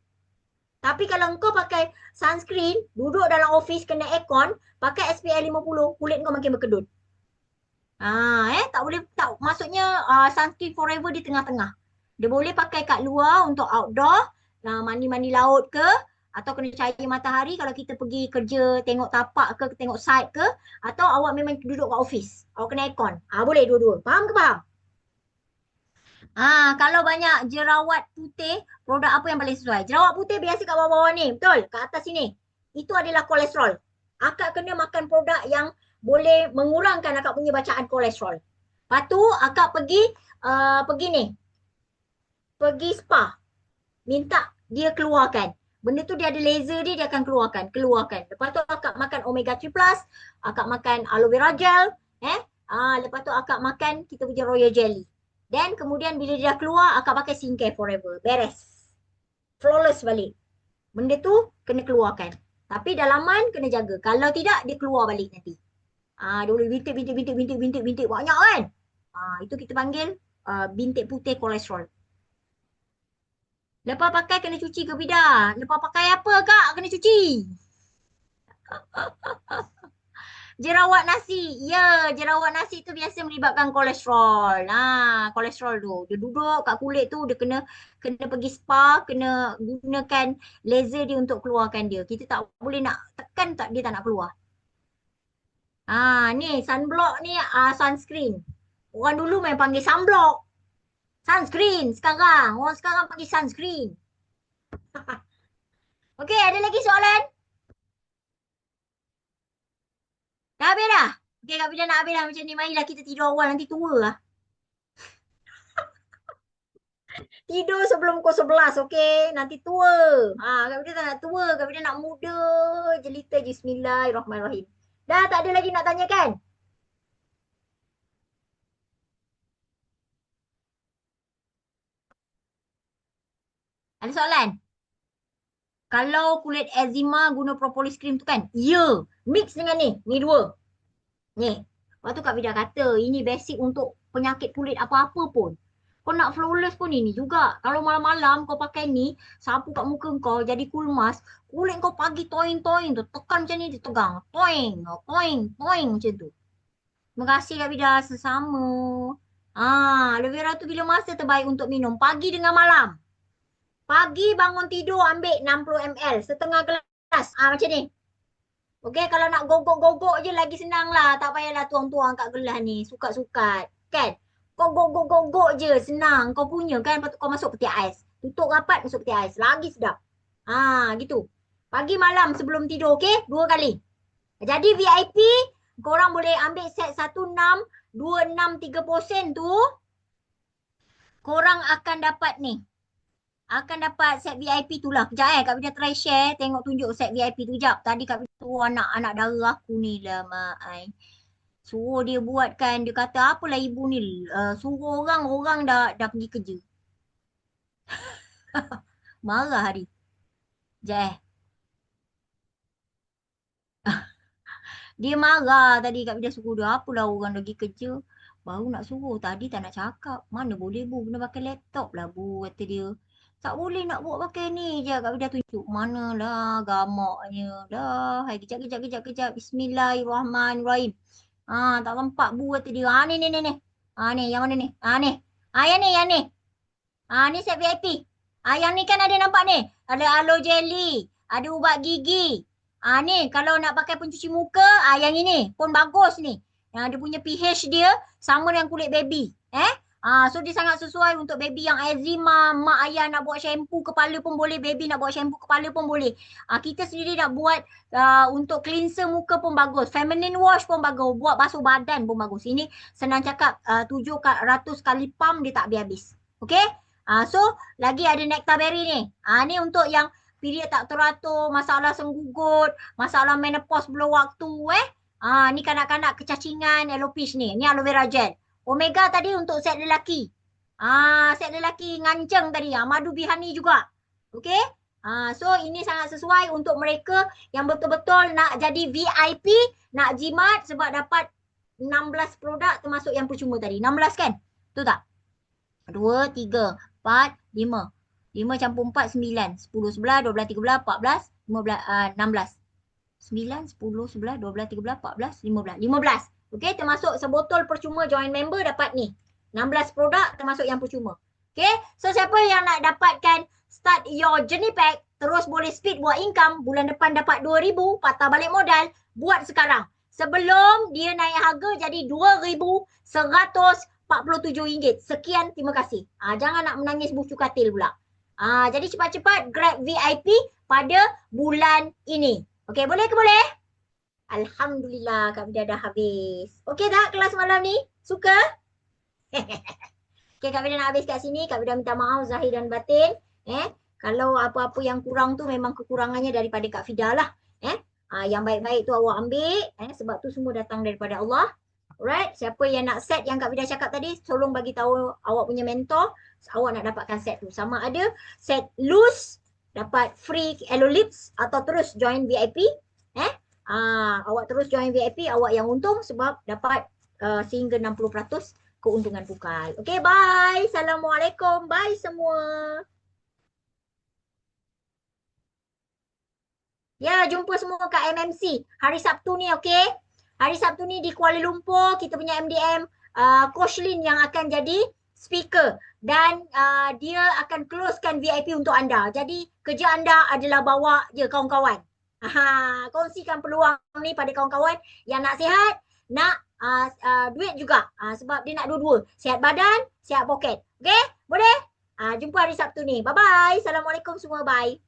Tapi kalau kau pakai sunscreen, duduk dalam office kena aircon, pakai SPF 50, kulit kau makin berkedut. Tak boleh, tak. Maksudnya sunscreen forever di tengah-tengah. Dia boleh pakai kat luar untuk outdoor, mandi-mandi laut ke, atau kena cahaya matahari kalau kita pergi kerja, tengok tapak ke, tengok site ke, atau awak memang duduk kat office. Awak kena aircon. Boleh dua-dua. Faham ke faham? Kalau banyak jerawat putih, produk apa yang paling sesuai? Jerawat putih biasa kat bawah-bawah ni. Betul? Kat atas sini. Itu adalah kolesterol. Akak kena makan produk yang boleh mengurangkan akak punya bacaan kolesterol. Lepas tu akak pergi ni. Pergi spa. Minta dia keluarkan. Benda tu dia ada laser dia akan keluarkan. Lepas tu akak makan omega 3+, akak makan aloe vera gel, lepas tu akak makan kita punya royal jelly. Dan kemudian bila dia dah keluar, akak pakai skincare forever. Beres. Flawless balik. Benda tu kena keluarkan. Tapi dalaman kena jaga. Kalau tidak, dia keluar balik nanti. Dia boleh bintik banyak kan? Itu kita panggil bintik putih kolesterol. Lepas pakai kena cuci ke Bida? Lepas pakai apa kak? Kena cuci. Jerawat nasi. Ya, jerawat nasi tu biasa melibatkan kolesterol. Kolesterol tu. Dia duduk kat kulit tu, dia kena pergi spa, kena gunakan laser dia untuk keluarkan dia. Kita tak boleh nak tekan dia tak nak keluar. Ni sunblock ni sunscreen. Orang dulu main panggil sunblock. Sunscreen sekarang. Orang sekarang panggil sunscreen. Okey, ada lagi soalan? Dah habis dah? Okey, Kak Vida nak habis dah macam ni. Marilah kita tidur awal, nanti tua lah. Tidur sebelum pukul 11, okey? Nanti tua. Kak Vida tak nak tua. Kak Vida nak muda. Jelita je. Bismillahirrahmanirrahim. Dah tak ada lagi nak tanya kan? Ada soalan? Kalau kulit eczema guna propolis cream tu kan? Ya. Mix dengan ni. Ni dua. Ni. Lepas tu Kak Vida kata, ini basic untuk penyakit kulit apa-apa pun. Kau nak flawless pun ini juga. Kalau malam-malam kau pakai ni, sapu kat muka kau jadi cool mask, kulit kau pagi toing-toing tu. Tekan macam ni dia tegang. Toing, toing, toing macam tu. Terima kasih Kak Vida. Sesama. Aloe vera tu bila masa terbaik untuk minum? Pagi dengan malam. Pagi bangun tidur ambil 60 ml. Setengah gelas. Macam ni. Okey, kalau nak gogok-gogok je lagi senang lah. Tak payahlah tuang-tuang kat gelas ni. Sukat-sukat. Kan? Kau gogok-gogok je. Senang. Kau punya kan. Lepas tu kau masuk peti ais. Tutup rapat masuk peti ais. Lagi sedap. Gitu. Pagi malam sebelum tidur. Okey? 2 kali. Jadi VIP, korang boleh ambil set 16, 26, 30 sen tu. Korang akan dapat ni. Akan dapat set VIP tu lah. Kejap Kak Vida try share. Tengok tunjuk set VIP tu. Kejap. Tadi Kak Vida suruh anak-anak dara aku ni lah mak ai. Suruh dia buatkan. Dia kata apalah ibu ni. Suruh orang dah pergi kerja. Marah hari. Kejap Dia marah tadi Kak Vida suruh dia. Apalah orang dah pergi kerja. Baru nak suruh. Tadi tak nak cakap. Mana boleh bu. Kena pakai laptop lah bu. Kata dia. Tak boleh nak buat pakai ni je. Kak Vida tunjuk. Manalah gamaknya. Dah. Hai kejap. Bismillahirrahmanirrahim. Tak nampak bu kata dia. Ni. Ni yang mana ni? Ni. Yang ni. Ni set VIP. Yang ni kan ada nampak ni. Ada aloe jelly. Ada ubat gigi. Ni kalau nak pakai pencuci muka, yang ini pun bagus ni. Yang dia punya pH dia sama dengan kulit baby. So dia sangat sesuai untuk baby yang eczema, mak ayah nak buat shampoo kepala pun boleh, baby nak buat shampoo kepala pun boleh. Kita sendiri nak buat untuk cleanser muka pun bagus, feminine wash pun bagus, buat basuh badan pun bagus. Ini senang cakap 700 kali pump dia tak habis-habis. Okay? So lagi ada nectar berry ni. Ni untuk yang period tak teratur, masalah senggugut, masalah menopause belum waktu ni kanak-kanak kecacingan, alopecia ni. Ni aloe vera gel. Omega tadi untuk set lelaki. Set lelaki nganceng tadi. Madu bihani juga. Okey? So ini sangat sesuai untuk mereka yang betul-betul nak jadi VIP, nak jimat sebab dapat 16 produk termasuk yang percuma tadi. 16 kan? Betul tak? 2, 3, 4, 5. 5 campur 4, 9. 10, 11, 12, 13, 14, 15, 16. 9, 10, 11, 12, 13, 14, 15. 15. Okey, termasuk sebotol percuma join member dapat ni. 16 produk termasuk yang percuma. Okey, so siapa yang nak dapatkan start your journey pack, terus boleh speed buat income, bulan depan dapat 2,000, patah balik modal, buat sekarang. Sebelum dia naik harga jadi RM2,147. Sekian, terima kasih. Jangan nak menangis bucu katil pula. Jadi cepat-cepat grab VIP pada bulan ini. Okey, boleh ke boleh? Alhamdulillah Kak Vida dah habis. Okey tak kelas malam ni? Suka? Okey, Kak Vida nak habis kat sini. Kak Vida minta maaf zahir dan batin. Kalau apa-apa yang kurang tu memang kekurangannya daripada Kak Vida lah. Yang baik-baik tu awak ambil. Sebab tu semua datang daripada Allah. Alright, siapa yang nak set yang Kak Vida cakap tadi, tolong bagi tahu awak punya mentor. Awak nak dapatkan set tu. Sama ada set loose, dapat free aloe lips atau terus join VIP. Awak terus join VIP, awak yang untung sebab dapat sehingga 60% keuntungan pukal. Okay, bye. Assalamualaikum. Bye semua. Ya, jumpa semua kat MMC. Hari Sabtu ni, okay? Hari Sabtu ni di Kuala Lumpur, kita punya MDM Coach Lin yang akan jadi speaker. Dan dia akan closekan VIP untuk anda. Jadi, kerja anda adalah bawa je kawan-kawan. Kongsikan peluang ni pada kawan-kawan yang nak sihat, nak duit juga. Sebab dia nak dua-dua. Sihat badan, sihat poket. Okay? Boleh? Jumpa hari Sabtu ni. Bye-bye. Assalamualaikum semua. Bye.